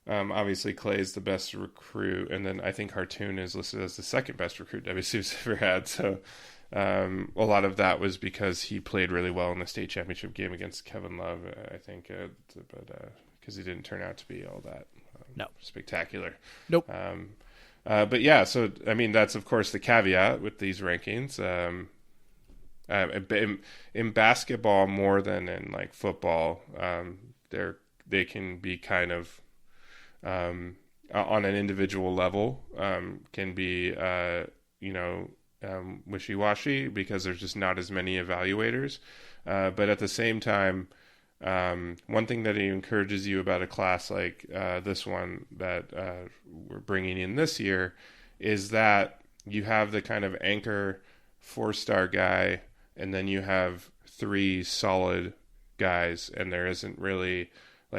[SPEAKER 3] Obviously, Clay's the best recruit, and then I think Hartoon is listed as the second best recruit WSU's ever had. So a lot of that was because he played really well in the state championship game against Kevin Love, I think, but because he didn't turn out to be all that spectacular.
[SPEAKER 2] Nope.
[SPEAKER 3] But yeah, so I mean, that's of course the caveat with these rankings. In basketball, more than in like football, they can be kind of on an individual level, can be wishy-washy because there's just not as many evaluators. But at the same time, one thing that he encourages you about a class like this one that we're bringing in this year is that you have the kind of anchor 4-star guy, and then you have 3 solid guys, and there isn't really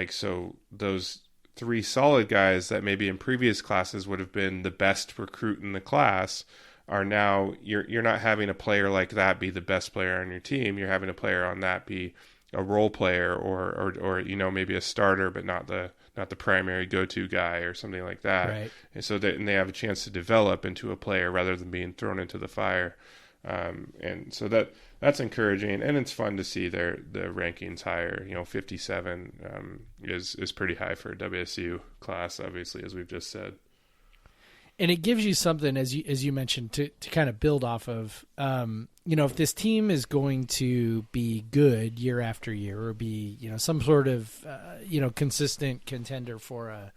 [SPEAKER 3] so those 3 solid guys that maybe in previous classes would have been the best recruit in the class are now, you're not having a player like that be the best player on your team. You're having a player on that be a role player or maybe a starter, but not the primary go-to guy or something like that.
[SPEAKER 2] Right.
[SPEAKER 3] And so and they have a chance to develop into a player rather than being thrown into the fire. And so that's encouraging, and it's fun to see the rankings higher. 57 is pretty high for a WSU class, obviously, as we've just said.
[SPEAKER 2] And it gives you something, as you mentioned, to kind of build off of. If this team is going to be good year after year, or be some sort of consistent contender for an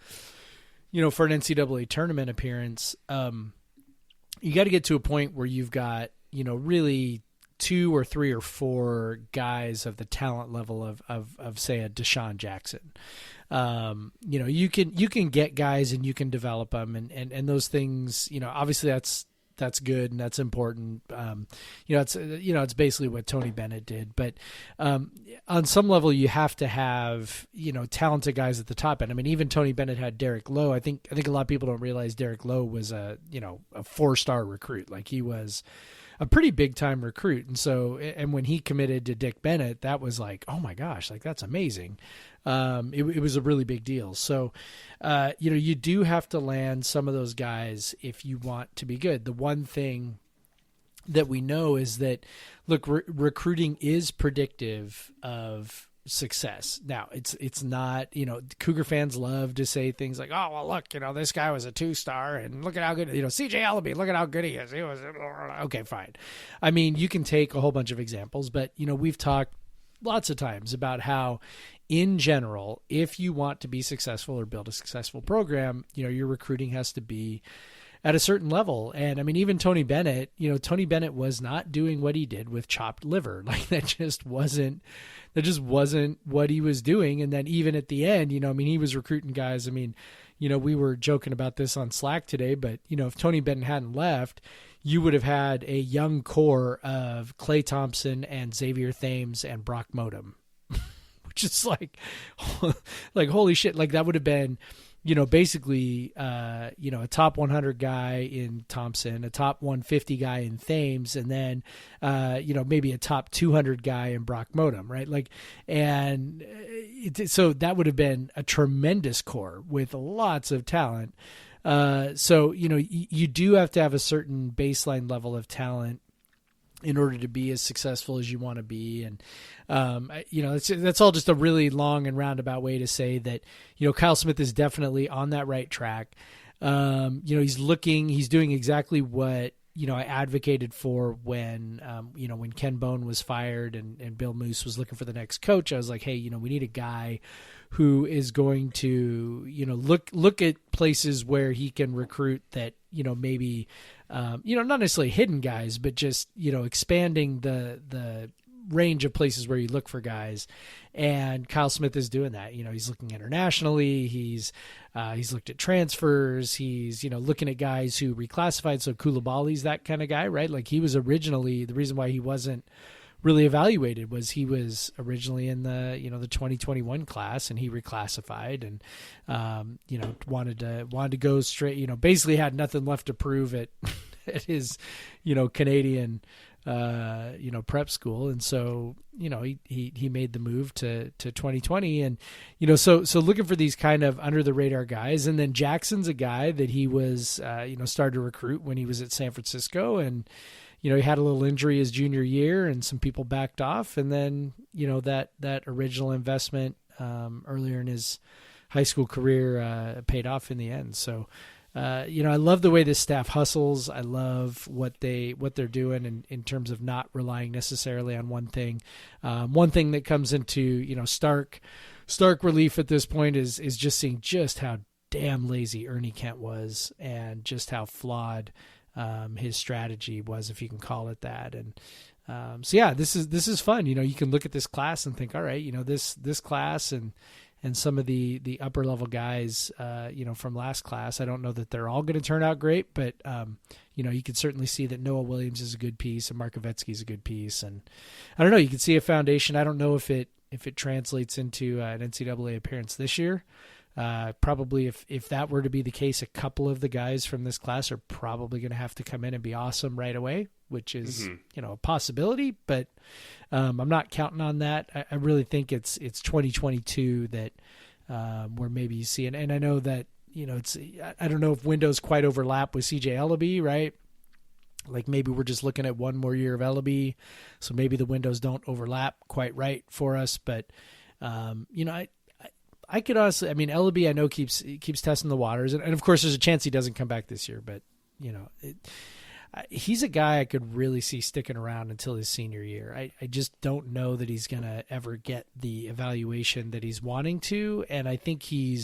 [SPEAKER 2] NCAA tournament appearance, you got to get to a point where you've got really 2 or 3 or 4 guys of the talent level of say a Deshaun Jackson. You can get guys and you can develop them and those things, obviously that's good and that's important. It's basically what Tony Bennett did, but on some level you have to have, talented guys at the top end. I mean, even Tony Bennett had Derek Lowe. I think a lot of people don't realize Derek Lowe was a 4-star recruit. Like, he was a pretty big time recruit. And so, and when he committed to Dick Bennett, that was like, oh my gosh, like that's amazing. It was a really big deal. So, you do have to land some of those guys if you want to be good. The one thing that we know is that, look, recruiting is predictive of success. Now, it's not, Cougar fans love to say things like, oh, well, look, this guy was a 2-star and look at how good, CJ Ellaby, look at how good he is. He was, okay, fine. I mean, you can take a whole bunch of examples, but, we've talked lots of times about how, in general, if you want to be successful or build a successful program, your recruiting has to be at a certain level. And I mean, even Tony Bennett was not doing what he did with chopped liver. Like that just wasn't what he was doing. And then even at the end, he was recruiting guys. I mean, we were joking about this on Slack today, but if Tony Bennett hadn't left, you would have had a young core of Clay Thompson and Xavier Thames and Brock Modem, which is like holy shit. Like that would have been, basically, a top 100 guy in Thompson, a top 150 guy in Thames, and then, maybe a top 200 guy in Brock Modem, right? Like, and so that would have been a tremendous core with lots of talent. So, you do have to have a certain baseline level of talent in order to be as successful as you want to be. And, that's all just a really long and roundabout way to say that, Kyle Smith is definitely on that right track. He's doing exactly what, I advocated for when Ken Bone was fired and Bill Moose was looking for the next coach. I was like, hey, we need a guy who is going to, look at places where he can recruit that, maybe, not necessarily hidden guys, but just, expanding the range of places where you look for guys. And Kyle Smith is doing that. He's looking internationally. He's looked at transfers. He's, looking at guys who reclassified. So Koulibaly's that kind of guy, right? Like he was originally, the reason why he wasn't really evaluated was he was originally in the, the 2021 class, and he reclassified and, wanted to go straight, basically had nothing left to prove at his, Canadian, prep school. And so, he made the move to 2020 and, so looking for these kind of under the radar guys. And then Jackson's a guy that he was, started to recruit when he was at San Francisco, and, he had a little injury his junior year and some people backed off. And then, that original investment earlier in his high school career paid off in the end. So, I love the way this staff hustles. I love what they're doing in terms of not relying necessarily on one thing. One thing that comes into, stark relief at this point is just seeing just how damn lazy Ernie Kent was and just how flawed his strategy was, if you can call it that. And this is fun. You can look at this class and think, all right, this class and some of the upper level guys, from last class, I don't know that they're all going to turn out great, but you can certainly see that Noah Williams is a good piece and Markovetsky is a good piece. And I don't know, you can see a foundation. I don't know if it translates into an NCAA appearance this year. Probably if that were to be the case, a couple of the guys from this class are probably going to have to come in and be awesome right away, which is, a possibility, but I'm not counting on that. I really think it's 2022 that where maybe you see it. And I know that, I don't know if windows quite overlap with CJ Ellaby, right? Like maybe we're just looking at one more year of Ellaby, so maybe the windows don't overlap quite right for us. But, I could honestly, Ellaby I know keeps testing the waters, and of course there's a chance he doesn't come back this year. But he's a guy I could really see sticking around until his senior year. I just don't know that he's gonna ever get the evaluation that he's wanting to, and I think he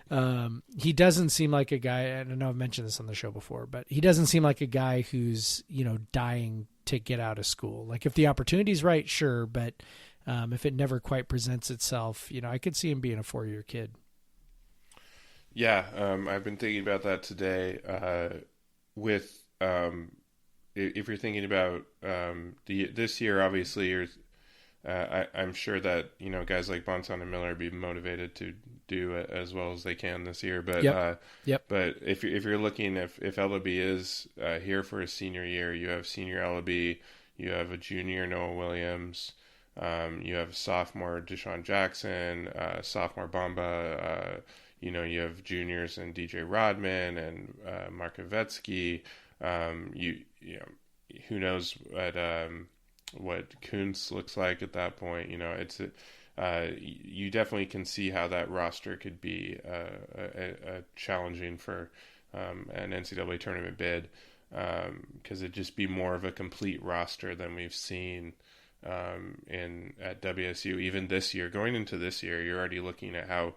[SPEAKER 2] doesn't seem like a guy. And I know I've mentioned this on the show before, but he doesn't seem like a guy who's dying to get out of school. Like if the opportunity's right, sure, but. If it never quite presents itself, I could see him being a 4-year kid.
[SPEAKER 3] Yeah, I've been thinking about that today. If you're thinking about this year, obviously, I'm sure that guys like Bonson and Miller be motivated to do it as well as they can this year. But but if you're looking if Ellaby is here for his senior year, you have senior Ellaby, you have a junior Noah Williams. You have sophomore Deshaun Jackson, sophomore Bamba. You have juniors and DJ Rodman and Markovetsky. Who knows what Kuntz looks like at that point? It's you definitely can see how that roster could be a challenging for an NCAA tournament bid, because it'd just be more of a complete roster than we've seen. in at WSU. Even this year, going into this year, you're already looking at how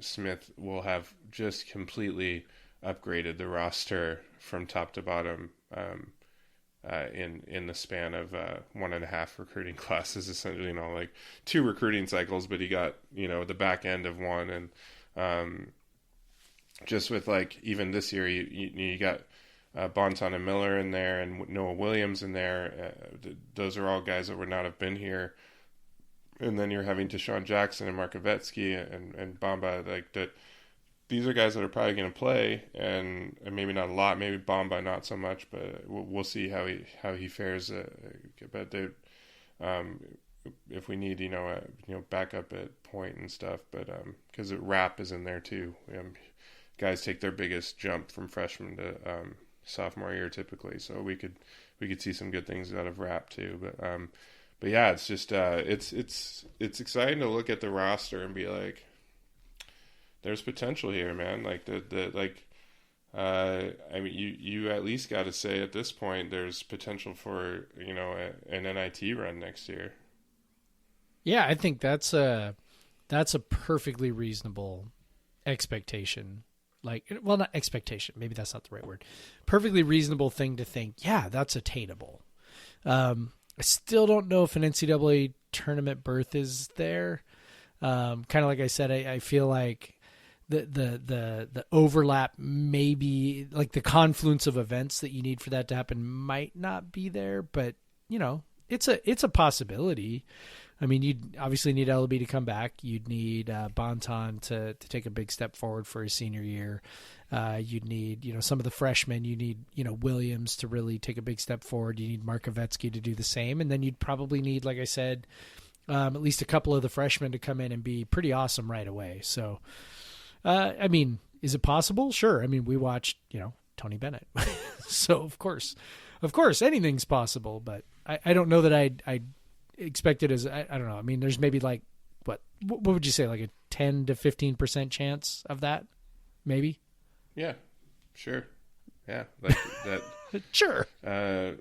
[SPEAKER 3] Smith will have just completely upgraded the roster from top to bottom in the span of 1.5 recruiting classes, essentially, like 2 recruiting cycles, but he got, the back end of one. And just with like, even this year, you got Bonton and Miller in there and Noah Williams in there. Those are all guys that would not have been here. And then you're having Deshaun Jackson and Markovetsky and Bamba, like that. These are guys that are probably going to play, and maybe not a lot, maybe Bamba not so much, but we'll see how he fares. But they, if we need backup at point and stuff, but because Rapp is in there too. Guys take their biggest jump from freshman to sophomore year typically, so we could see some good things out of Rapp too. But yeah, it's just it's exciting to look at the roster and be like, there's potential here, man. Like I mean, you at least got to say at this point there's potential for an NIT run next year.
[SPEAKER 2] Yeah, I think that's a perfectly reasonable expectation. Like, well, not expectation. Maybe that's not the right word. Perfectly reasonable thing to think. Yeah, that's attainable. I still don't know if an NCAA tournament berth is there. Kind of like I said, I feel like the overlap, maybe like the confluence of events that you need for that to happen might not be there, but it's a possibility. I mean, you'd obviously need LB to come back. You'd need Bonton to take a big step forward for his senior year. You'd need, some of the freshmen. You need, Williams to really take a big step forward. You need Markovetsky to do the same. And then you'd probably need, like I said, at least a couple of the freshmen to come in and be pretty awesome right away. So, I mean, is it possible? Sure. I mean, we watched, Tony Bennett. So, of course, anything's possible. But I don't know that I expect it as, I don't know. I mean, there's maybe like, what would you say, like a 10 to 15% chance of that? Maybe?
[SPEAKER 3] Yeah, sure. Yeah, like that.
[SPEAKER 2] Sure.
[SPEAKER 3] Yeah,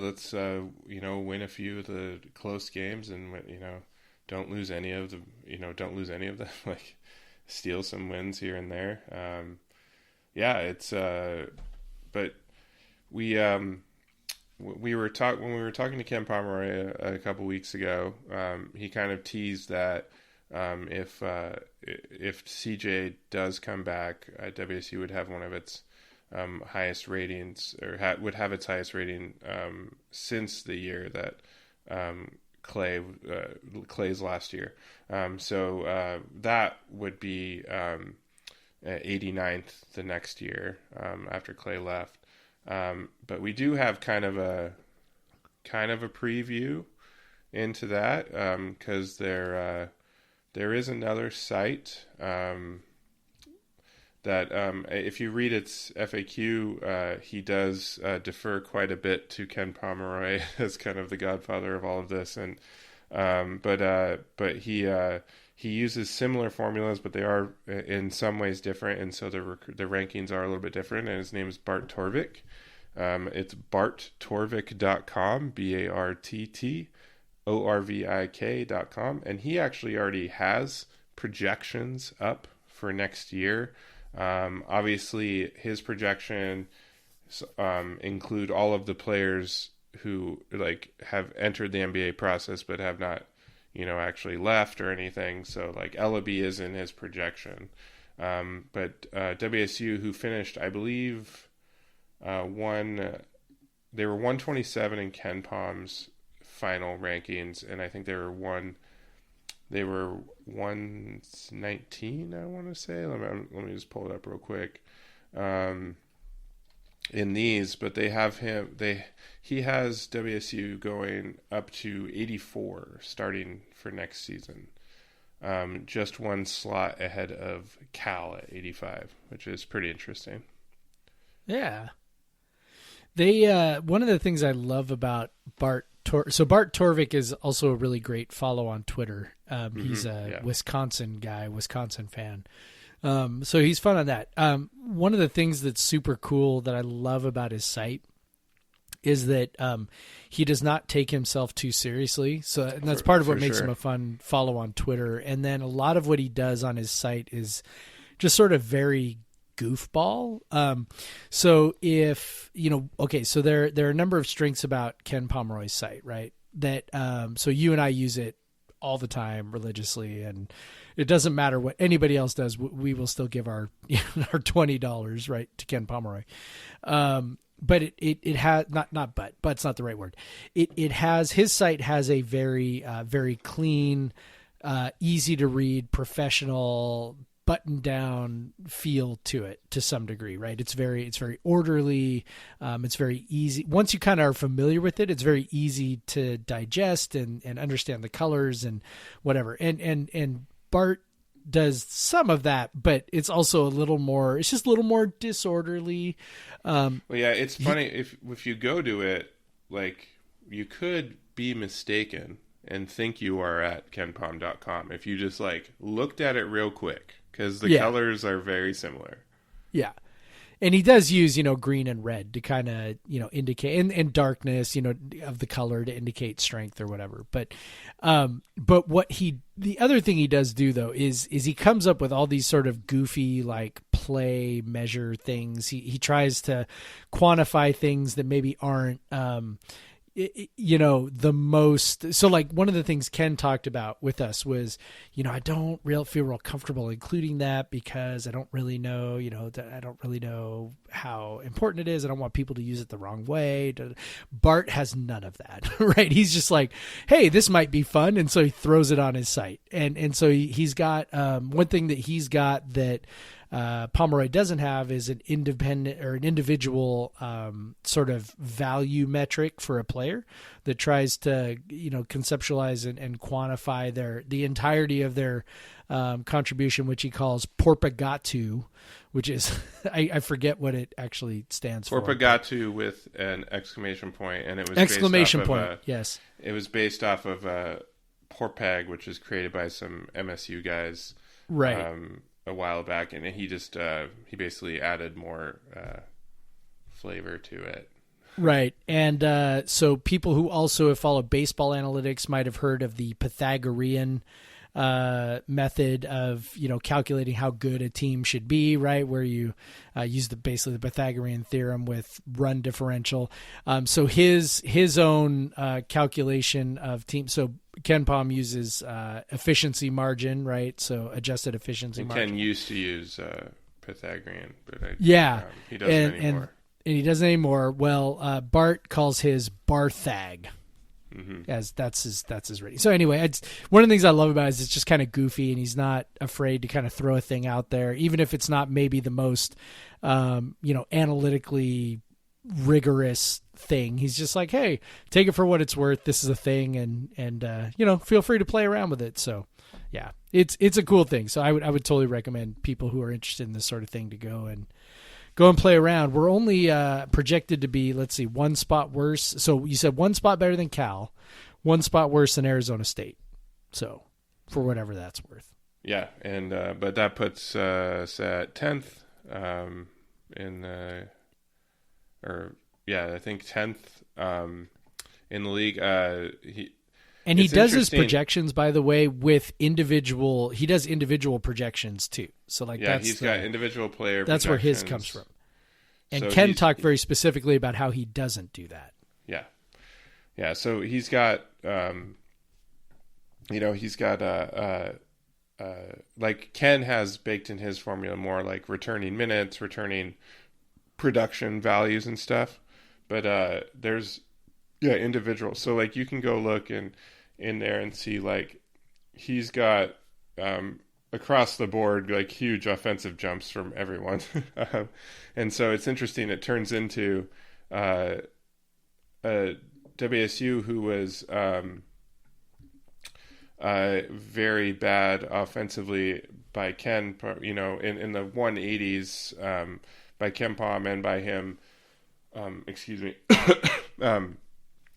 [SPEAKER 3] let's, win a few of the close games and, don't lose any of them, like steal some wins here and there. Yeah, it's, but we when we were talking to Ken Pomeroy a couple weeks ago, he kind of teased that if CJ does come back, WSU would have one of its highest ratings, or would have its highest rating since the year that Clay's last year. So that would be 89th the next year after Clay left. But we do have kind of a preview into that because there is another site that if you read its FAQ, he does defer quite a bit to Ken Pomeroy as kind of the godfather of all of this, and but he uses similar formulas, but they are in some ways different, and so the rankings are a little bit different. And his name is Bart Torvik. It's barttorvik.com, barttorvik.com, and he actually already has projections up for next year. Obviously, his projection include all of the players who have entered the NBA process but have not, actually left or anything. So Ellaby is in his projection, but WSU, who finished, I believe, they were 127 in Ken Palm's final rankings, and I think they were 119, I want to say. Let me just pull it up real quick. In these, but he has WSU going up to 84 starting for next season. Just one slot ahead of Cal at 85, which is pretty interesting. Yeah.
[SPEAKER 2] They one of the things I love about Bart Torvik is also a really great follow on Twitter. He's a Wisconsin guy, Wisconsin fan. So he's fun on that. One of the things that's super cool that I love about his site is that he does not take himself too seriously. So and that's part of what makes him a fun follow on Twitter. And then a lot of what he does on his site is just sort of very goofball. So if, so there are a number of strengths about Ken Pomeroy's site, right? That, so you and I use it all the time religiously, and it doesn't matter what anybody else does. We will still give our $20, right, to Ken Pomeroy. But it has but's not the right word. His site has a very, very clean, easy to read, professional, button down feel to it to some degree, right? It's very orderly. It's very easy. Once you kind of are familiar with it, it's very easy to digest and understand the colors and whatever. And Bart does some of that, but it's also it's just a little more disorderly.
[SPEAKER 3] Well, yeah, it's funny if you go to it, like, you could be mistaken and think you are at kenpom.com if you just like looked at it real quick, because the colors are very similar. Yeah.
[SPEAKER 2] And he does use, green and red to kind of, indicate and darkness, of the color to indicate strength or whatever. But the other thing he does do though is he comes up with all these sort of goofy, like, play measure things. He tries to quantify things that maybe aren't, the most. So like one of the things Ken talked about with us was, I don't feel real comfortable including that because I don't really know, I don't really know how important it is. I don't want people to use it the wrong way. Bart has none of that, right? He's just like, hey, this might be fun. And so he throws it on his site. And so he's got, one thing that he's got that, Pomeroy doesn't have is an independent or an individual sort of value metric for a player that tries to conceptualize and quantify the entirety of their contribution, which he calls Porpagatu, which is I forget what it actually stands for.
[SPEAKER 3] Porpagatu with an exclamation point, and it was
[SPEAKER 2] exclamation point. Yes,
[SPEAKER 3] it was based off of Porpag, which is created by some MSU guys,
[SPEAKER 2] right?
[SPEAKER 3] A while back, and he just he basically added more flavor to it.
[SPEAKER 2] Right. And so people who also have followed baseball analytics might have heard of the Pythagorean method of calculating how good a team should be, right, where you use basically the Pythagorean theorem with run differential. So his own calculation of team. So Ken Pom uses efficiency margin, right? So adjusted efficiency margin.
[SPEAKER 3] Ken used to use Pythagorean, but he doesn't anymore.
[SPEAKER 2] And he doesn't anymore. Well, Bart calls his Barthag. Mm-hmm. As that's his rating. So anyway, one of the things I love about it is it's just kind of goofy, and he's not afraid to kind of throw a thing out there, even if it's not maybe the most analytically rigorous thing. He's just like, hey, take it for what it's worth. This is a thing, and feel free to play around with it. So yeah, it's a cool thing. So I would totally recommend people who are interested in this sort of thing to go and play around. We're only projected to be, let's see, one spot worse. So you said one spot better than Cal, one spot worse than Arizona State. So for whatever that's worth.
[SPEAKER 3] Yeah, and but that puts us at 10th I think 10th in the league.
[SPEAKER 2] He does his projections, by the way, with individual. He does individual projections too. So
[SPEAKER 3] he's got individual player.
[SPEAKER 2] That's where his comes from. And so Ken talked very specifically about how he doesn't do that.
[SPEAKER 3] Yeah. So he's got, like Ken has baked in his formula more like returning minutes, returning production values and stuff. But there's individual. So like you can go look in there and see like he's got across the board like huge offensive jumps from everyone. And so it's interesting. It turns into WSU who was very bad offensively by Ken, in the 180s by Ken Pom and by him.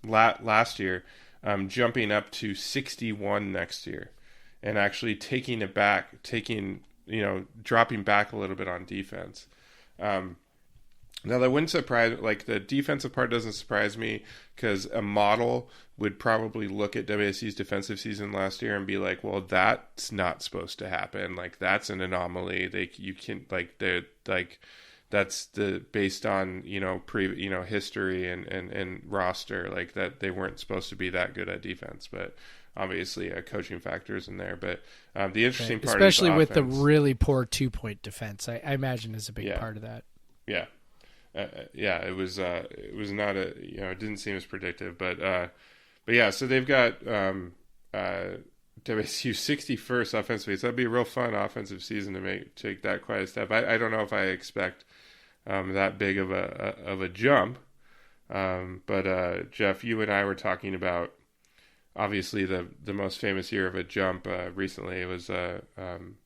[SPEAKER 3] Last year, jumping up to 61 next year, and actually dropping back a little bit on defense. Now, that wouldn't surprise, like the defensive part doesn't surprise me, because a model would probably look at WSU's defensive season last year and be like, well, that's not supposed to happen. Like, that's an anomaly. That's based on, history and roster, like that they weren't supposed to be that good at defense, but obviously coaching factors in there. But the interesting part,
[SPEAKER 2] especially
[SPEAKER 3] is
[SPEAKER 2] with the
[SPEAKER 3] offense.
[SPEAKER 2] really poor 2-point defense, I imagine is a big part of that.
[SPEAKER 3] Yeah. It was not it didn't seem as predictive, but yeah, so they've got WSU 61st offensively. So that'd be a real fun offensive season to take that quite a step. I don't know if I expect that big of a jump, but Jeff, you and I were talking about obviously the most famous year of a jump recently. It was from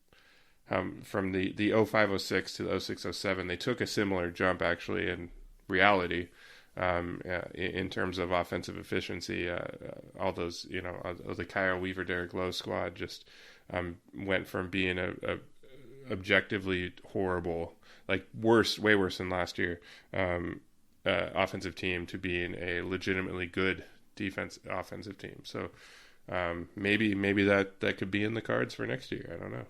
[SPEAKER 3] the 05-06 to the 06-07, they took a similar jump actually in reality, in terms of offensive efficiency. All those, the Kyle Weaver, Derek Lowe squad just went from being a objectively horrible, like way worse than last year, offensive team to being a legitimately good offensive team. So maybe that could be in the cards for next year. I don't know.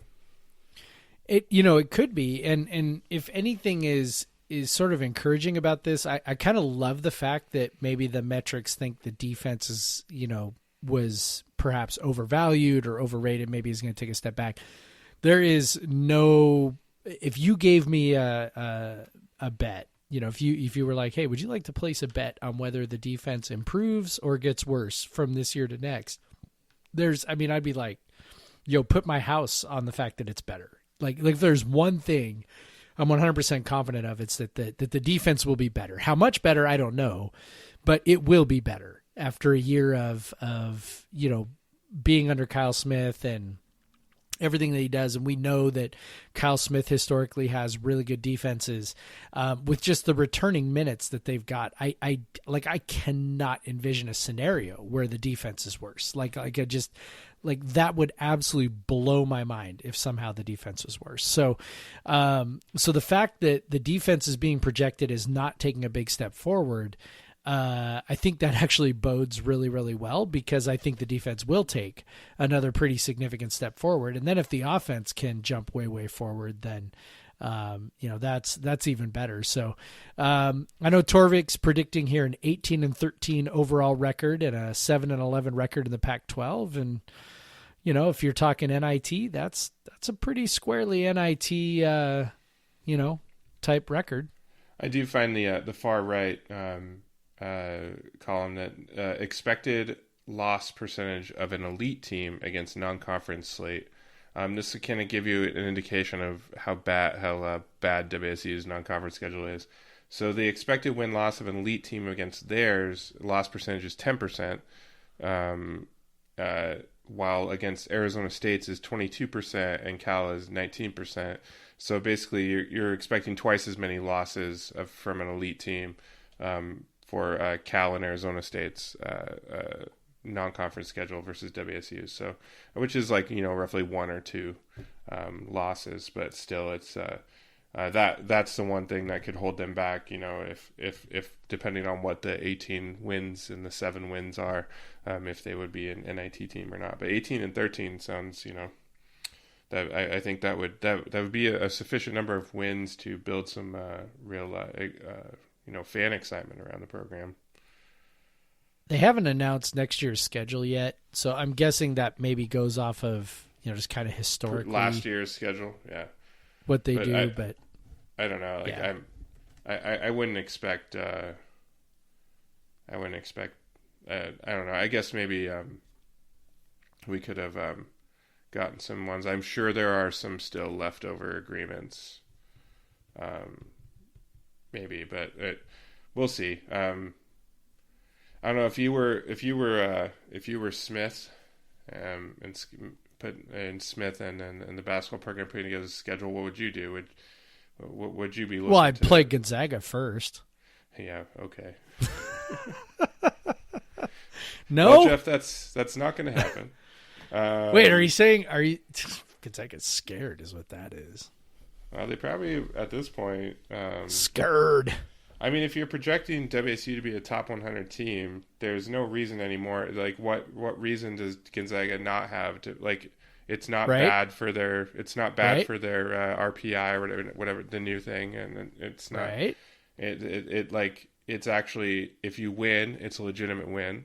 [SPEAKER 2] It could be, and if anything is sort of encouraging about this, I kind of love the fact that maybe the metrics think the defense is, was perhaps overvalued or overrated. Maybe he's going to take a step back. There is no, if you gave me a bet, if you were like, hey, would you like to place a bet on whether the defense improves or gets worse from this year to next? I'd be like, put my house on the fact that it's better. Like if there's one thing I'm 100% confident of, it's that the defense will be better. How much better, I don't know, but it will be better after a year of being under Kyle Smith and everything that he does. And we know that Kyle Smith historically has really good defenses, with just the returning minutes that they've got. I cannot envision a scenario where the defense is worse. That would absolutely blow my mind if somehow the defense was worse. So the fact that the defense is being projected as not taking a big step forward, I think that actually bodes really, really well, because I think the defense will take another pretty significant step forward. And then if the offense can jump way, way forward, then that's even better. So I know Torvik's predicting here an 18-13 overall record and a 7-11 record in the Pac-12. And, if you're talking NIT, that's a pretty squarely NIT, type record.
[SPEAKER 3] I do find the far right column that expected loss percentage of an elite team against non-conference slate. This will kind of give you an indication of how bad WSU's non-conference schedule is. So the expected win-loss of an elite team against theirs, loss percentage is 10%, while against Arizona State's is 22% and Cal is 19%. So basically you're expecting twice as many losses from an elite team for Cal and Arizona State's non-conference schedule versus WSU. So, which is roughly 1 or 2 losses, but still it's that's the one thing that could hold them back. If depending on what the 18 wins and the 7 wins are, if they would be an NIT team or not. But 18-13 sounds, that I think that would be a sufficient number of wins to build some real fan excitement around the program.
[SPEAKER 2] They haven't announced next year's schedule yet, so I'm guessing that maybe goes off of just kind of historically
[SPEAKER 3] last year's schedule, yeah.
[SPEAKER 2] What they do, but
[SPEAKER 3] I don't know. I wouldn't expect. I don't know. I guess maybe we could have gotten some ones. I'm sure there are some still leftover agreements. Maybe, but we'll see. I don't know if you were Smith, and put in Smith and the basketball program putting together a schedule. What would you do? Would you be looking?
[SPEAKER 2] Well, I'd play Gonzaga first.
[SPEAKER 3] Yeah. Okay.
[SPEAKER 2] No,
[SPEAKER 3] well, Jeff, that's not going to happen.
[SPEAKER 2] Wait, are you Gonzaga's scared? Is what that is.
[SPEAKER 3] They probably at this point
[SPEAKER 2] scared.
[SPEAKER 3] I mean, if you're projecting WSU to be a top 100 team, there's no reason anymore. Like, what reason does Gonzaga not have to, like, it's not bad for their RPI or whatever the new thing, and it's not it like, it's actually, if you win, it's a legitimate win.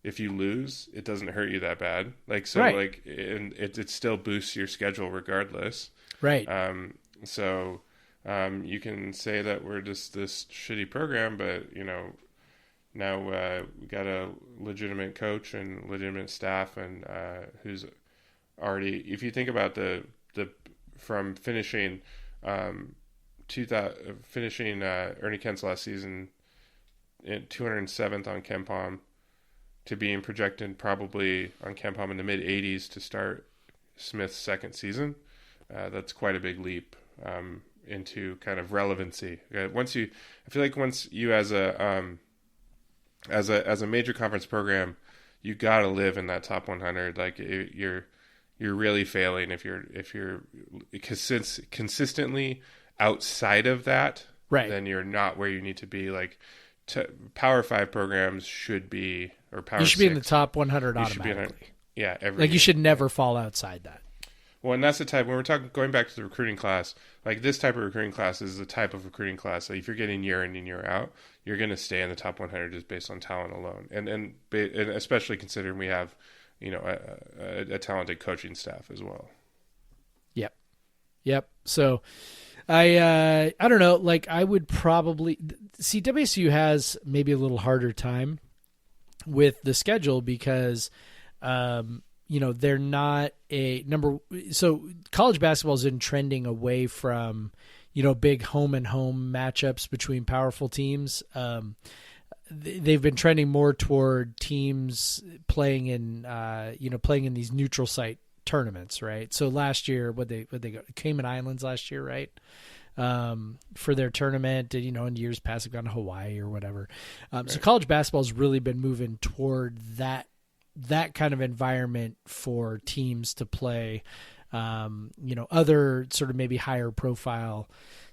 [SPEAKER 3] If you lose, it doesn't hurt you that bad. Like, so like, and it still boosts your schedule regardless.
[SPEAKER 2] Right.
[SPEAKER 3] You can say that we're just this shitty program, but now we got a legitimate coach and legitimate staff, and who's already. If you think about the from finishing Ernie Kent's last season in 207th on KenPom to being projected probably on KenPom in the mid 80s to start Smith's second season, that's quite a big leap. Into kind of relevancy. I feel like once you as a major conference program, you got to live in that top 100. Like, you're really failing if you're consistently outside of that.
[SPEAKER 2] Right.
[SPEAKER 3] Then you're not where you need to be. Like, Power 5 programs should be, or Power 6.
[SPEAKER 2] You should be in the top 100 automatically.
[SPEAKER 3] Every year.
[SPEAKER 2] You should never fall outside that.
[SPEAKER 3] Well, and that's the type, when we're going back to the recruiting class, like, this type of recruiting class is the type of recruiting class that if you're getting year in and year out, you're going to stay in the top 100 just based on talent alone. And especially considering we have, a talented coaching staff as well.
[SPEAKER 2] Yep. So I don't know, like, I would probably see WSU has maybe a little harder time with the schedule because, they're not a number. So college basketball has been trending away from, big home and home matchups between powerful teams. They've been trending more toward teams playing in these neutral site tournaments, right? So last year, what they go Cayman Islands last year, right? For their tournament, and, in years past, they've gone to Hawaii or whatever.
[SPEAKER 3] Right.
[SPEAKER 2] So college basketball has really been moving toward that kind of environment for teams to play, other sort of maybe higher profile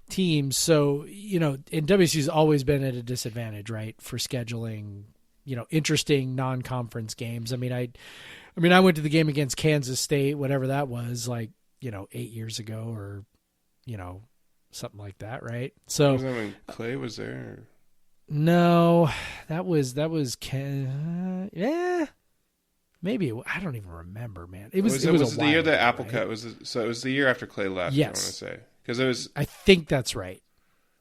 [SPEAKER 2] teams. So, and WSU's always been at a disadvantage, right, for scheduling, interesting non-conference games. I mean, I went to the game against Kansas State, whatever that was, like, 8 years ago or, something like that, right? So
[SPEAKER 3] was that when Clay was there?
[SPEAKER 2] No, that was maybe I don't even remember, man. It was
[SPEAKER 3] the year that Applecut was. So it was the year after Clay left.
[SPEAKER 2] Yes.
[SPEAKER 3] I want to say, because it was.
[SPEAKER 2] I think that's right.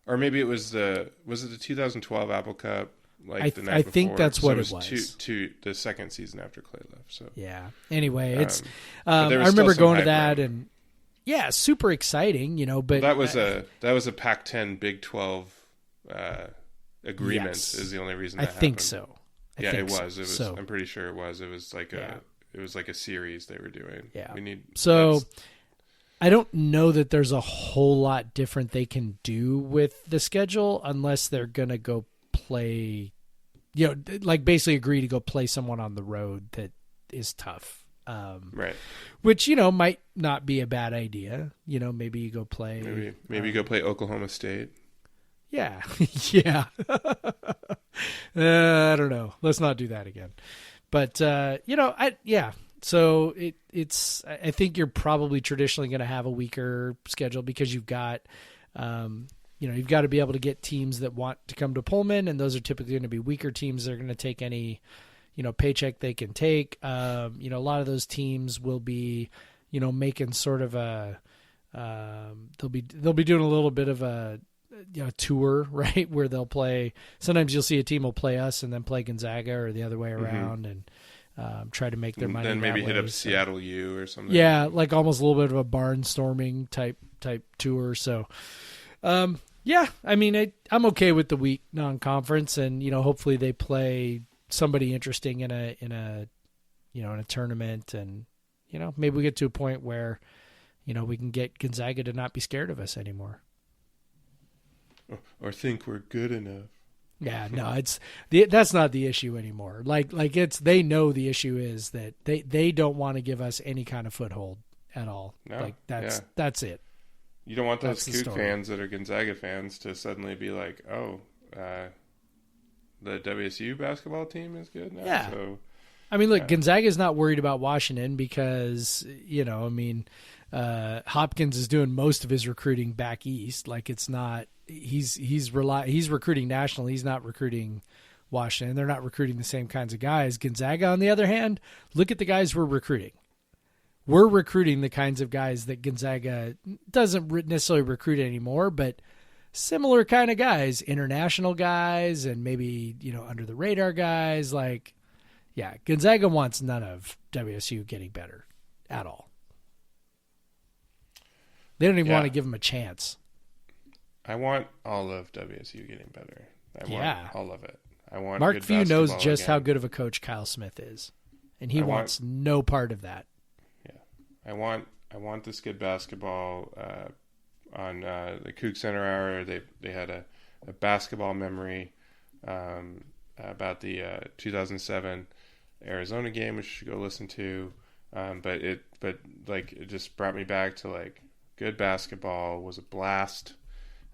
[SPEAKER 3] Or maybe it was the 2012 Apple Cup, like the night before.
[SPEAKER 2] I think that's what it was.
[SPEAKER 3] To the second season after Clay left. So
[SPEAKER 2] yeah. Anyway, it's. I remember going to that and super exciting. But
[SPEAKER 3] that was a Pac-10 Big 12 agreement. Is the only reason.
[SPEAKER 2] I think so.
[SPEAKER 3] It was. I'm pretty sure it was. It was like a series they were doing.
[SPEAKER 2] Yeah. So I don't know that there's a whole lot different they can do with the schedule unless they're going to go play, like basically agree to go play someone on the road that is tough.
[SPEAKER 3] Right.
[SPEAKER 2] Which, might not be a bad idea. Maybe you go play.
[SPEAKER 3] Maybe you go play Oklahoma State.
[SPEAKER 2] Yeah. Yeah. I don't know. Let's not do that again. But, So it's, I think you're probably traditionally going to have a weaker schedule because you've got, you've got to be able to get teams that want to come to Pullman, and those are typically going to be weaker teams that are going to take any, paycheck they can take. A lot of those teams will be, making sort of a, they'll be doing a little bit of a, tour, right, where they'll play. Sometimes you'll see a team will play us and then play Gonzaga or the other way around, and try to make their money.
[SPEAKER 3] Then maybe
[SPEAKER 2] that
[SPEAKER 3] hit
[SPEAKER 2] way,
[SPEAKER 3] up Seattle U or something.
[SPEAKER 2] Yeah, like almost a little bit of a barnstorming type tour. So, I'm okay with the week non-conference, and hopefully they play somebody interesting in a tournament, and maybe we get to a point where we can get Gonzaga to not be scared of us anymore.
[SPEAKER 3] Or think we're good enough.
[SPEAKER 2] Yeah, no, that's not the issue anymore. Like they know the issue is that they don't want to give us any kind of foothold at all. No, that's it.
[SPEAKER 3] You don't want those Kook fans that are Gonzaga fans to suddenly be like, oh, the WSU basketball team is good now.
[SPEAKER 2] Yeah.
[SPEAKER 3] So,
[SPEAKER 2] I mean, look, Gonzaga's not worried about Washington because, Hopkins is doing most of his recruiting back east. Like, it's not he's recruiting national. He's not recruiting Washington. They're not recruiting the same kinds of guys. Gonzaga, on the other hand, look at the guys we're recruiting. We're recruiting the kinds of guys that Gonzaga doesn't necessarily recruit anymore, but similar kind of guys, international guys, and maybe, under the radar guys. Like, yeah, Gonzaga wants none of WSU getting better at all. They don't even want to give them a chance.
[SPEAKER 3] I want all of WSU getting better. I want all of it. I want
[SPEAKER 2] Mark
[SPEAKER 3] good
[SPEAKER 2] Few knows
[SPEAKER 3] basketball
[SPEAKER 2] just
[SPEAKER 3] again.
[SPEAKER 2] how good of a coach Kyle Smith is, and he wants no part of that.
[SPEAKER 3] Yeah, I want this good basketball. On the Kook Center Hour, they had a basketball memory about the 2007 Arizona game, which you should go listen to. But it just brought me back to like good basketball was a blast,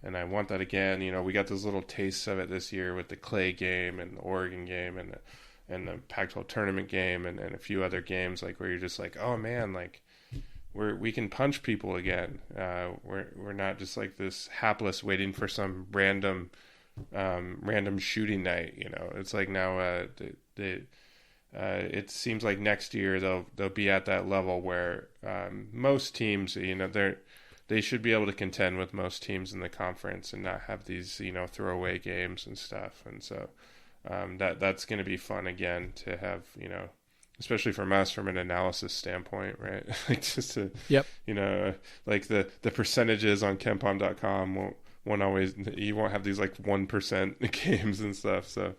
[SPEAKER 3] and I want that again. We got those little tastes of it this year with the Clay game and the Oregon game and the Pac-12 tournament game and a few other games like where you're just like, oh man, like. We can punch people again. We're not just like this hapless waiting for some random shooting night. It's like now it seems like next year they'll be at that level where most teams they should be able to contend with most teams in the conference and not have these throwaway games and stuff. And so that's going to be fun again to have especially from us from an analysis standpoint, right? Like just to, like the percentages on KenPom.com won't always, you won't have these like 1% games and stuff. So,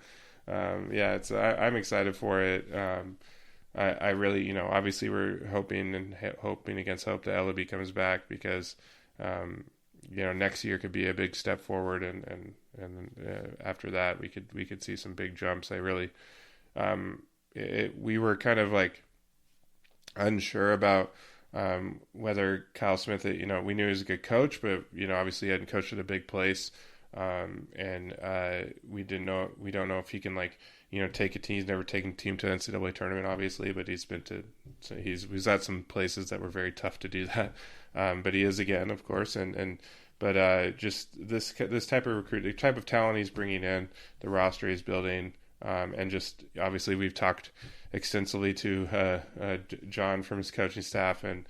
[SPEAKER 3] I'm excited for it. I really, obviously we're hoping against hope that Ellaby comes back because, next year could be a big step forward. And after that we could see some big jumps. I really, we were kind of like unsure about whether Kyle Smith, we knew he was a good coach, but obviously he hadn't coached at a big place, and we don't know if he can take a team. He's never taken a team to the NCAA tournament, obviously, but he's at some places that were very tough to do that. But he is again, of course, but just this type of recruit, the type of talent he's bringing in, the roster he's building. And just obviously we've talked extensively to John from his coaching staff, and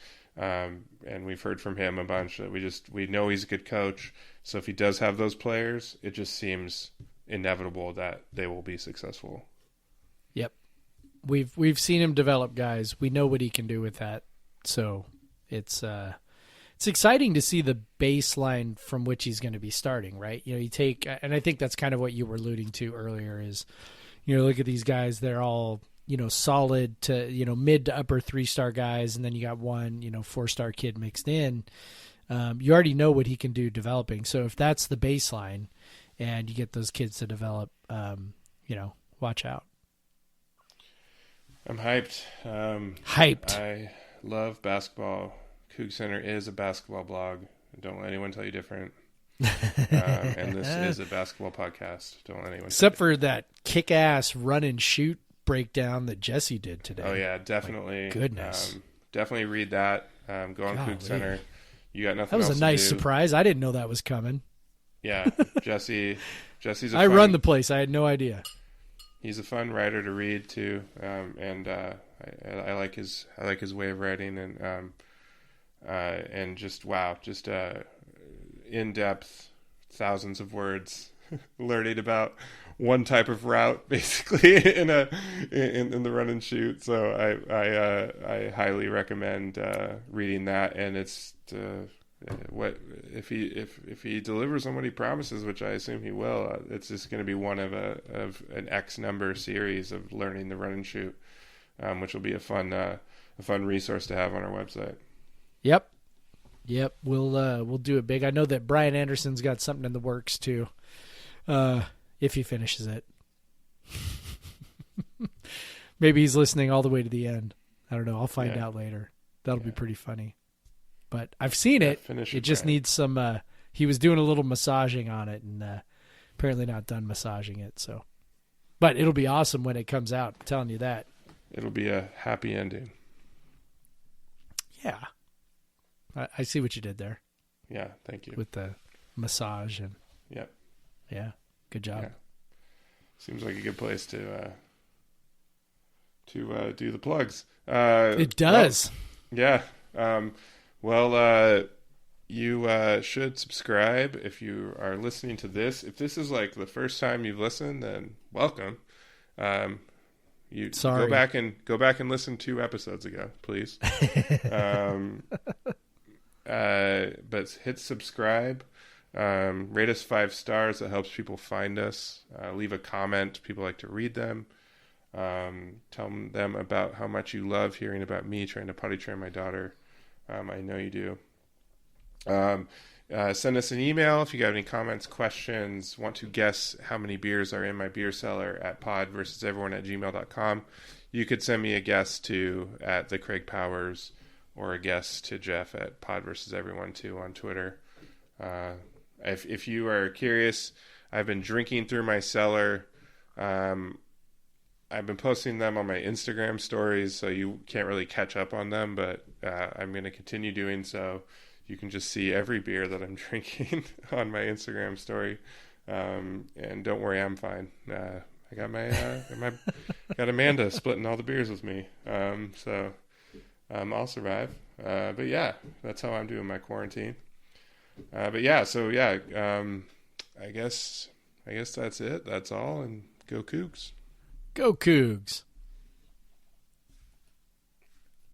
[SPEAKER 3] we've heard from him a bunch that we know he's a good coach. So if he does have those players, it just seems inevitable that they will be successful.
[SPEAKER 2] Yep, we've seen him develop guys. We know what he can do with that. So it's exciting to see the baseline from which he's going to be starting, right? You take, and I think that's kind of what you were alluding to earlier is, look at these guys, they're all, solid to, mid to upper 3-star guys. And then you got one, 4-star kid mixed in. You already know what he can do developing. So if that's the baseline and you get those kids to develop, watch out.
[SPEAKER 3] I'm hyped. I love basketball. Coug Center is a basketball blog. Don't let anyone tell you different. And this is a basketball podcast. Don't let anyone.
[SPEAKER 2] Except for that kick-ass run and shoot breakdown that Jesse did today.
[SPEAKER 3] Oh yeah, definitely.
[SPEAKER 2] My goodness.
[SPEAKER 3] Definitely read that. Go on Coug Center. You got nothing.
[SPEAKER 2] That was a nice surprise. I didn't know that was coming.
[SPEAKER 3] Yeah, Jesse's.
[SPEAKER 2] I run the place. I had no idea.
[SPEAKER 3] He's a fun writer to read too, and I like his way of writing and just in depth, thousands of words, learning about one type of route basically in the run and shoot. So I highly recommend reading that, and it's what if he delivers on what he promises, which I assume he will. It's just going to be one of an X number series of learning the run and shoot, which will be a fun resource to have on our website.
[SPEAKER 2] Yep. We'll do it big. I know that Brian Anderson's got something in the works too. If he finishes it, maybe he's listening all the way to the end. I don't know. I'll find out later. That'll be pretty funny. But I've seen it. It just needs some. He was doing a little massaging on it, and apparently not done massaging it. So, but it'll be awesome when it comes out. I'm telling you that.
[SPEAKER 3] It'll be a happy ending.
[SPEAKER 2] Yeah, I see what you did there.
[SPEAKER 3] Yeah, thank you.
[SPEAKER 2] With the massage and
[SPEAKER 3] Yep.
[SPEAKER 2] Yeah, good job.
[SPEAKER 3] Yeah. Seems like a good place to do the plugs.
[SPEAKER 2] It does.
[SPEAKER 3] Well, you should subscribe if you are listening to this. If this is like the first time you've listened, then welcome.
[SPEAKER 2] Sorry.
[SPEAKER 3] Go back and listen 2 episodes ago, please. But hit subscribe. Rate us 5 stars. That helps people find us. Leave a comment. People like to read them. Tell them about how much you love hearing about me trying to potty train my daughter. I know you do. Send us an email if you got any comments, questions, want to guess how many beers are in my beer cellar at podversuseveryone@gmail.com. You could send me a guess to at the Craig Powers, or a guess to Jeff at podversuseveryone2 on Twitter. If you are curious, I've been drinking through my cellar. I've been posting them on my Instagram stories, so you can't really catch up on them, but I'm going to continue doing so. You can just see every beer that I'm drinking on my Instagram story. And don't worry, I'm fine. I got got Amanda splitting all the beers with me. So I'll survive. But yeah, that's how I'm doing my quarantine. I guess that's it. That's all. And go Cougs.
[SPEAKER 2] Go Cougs.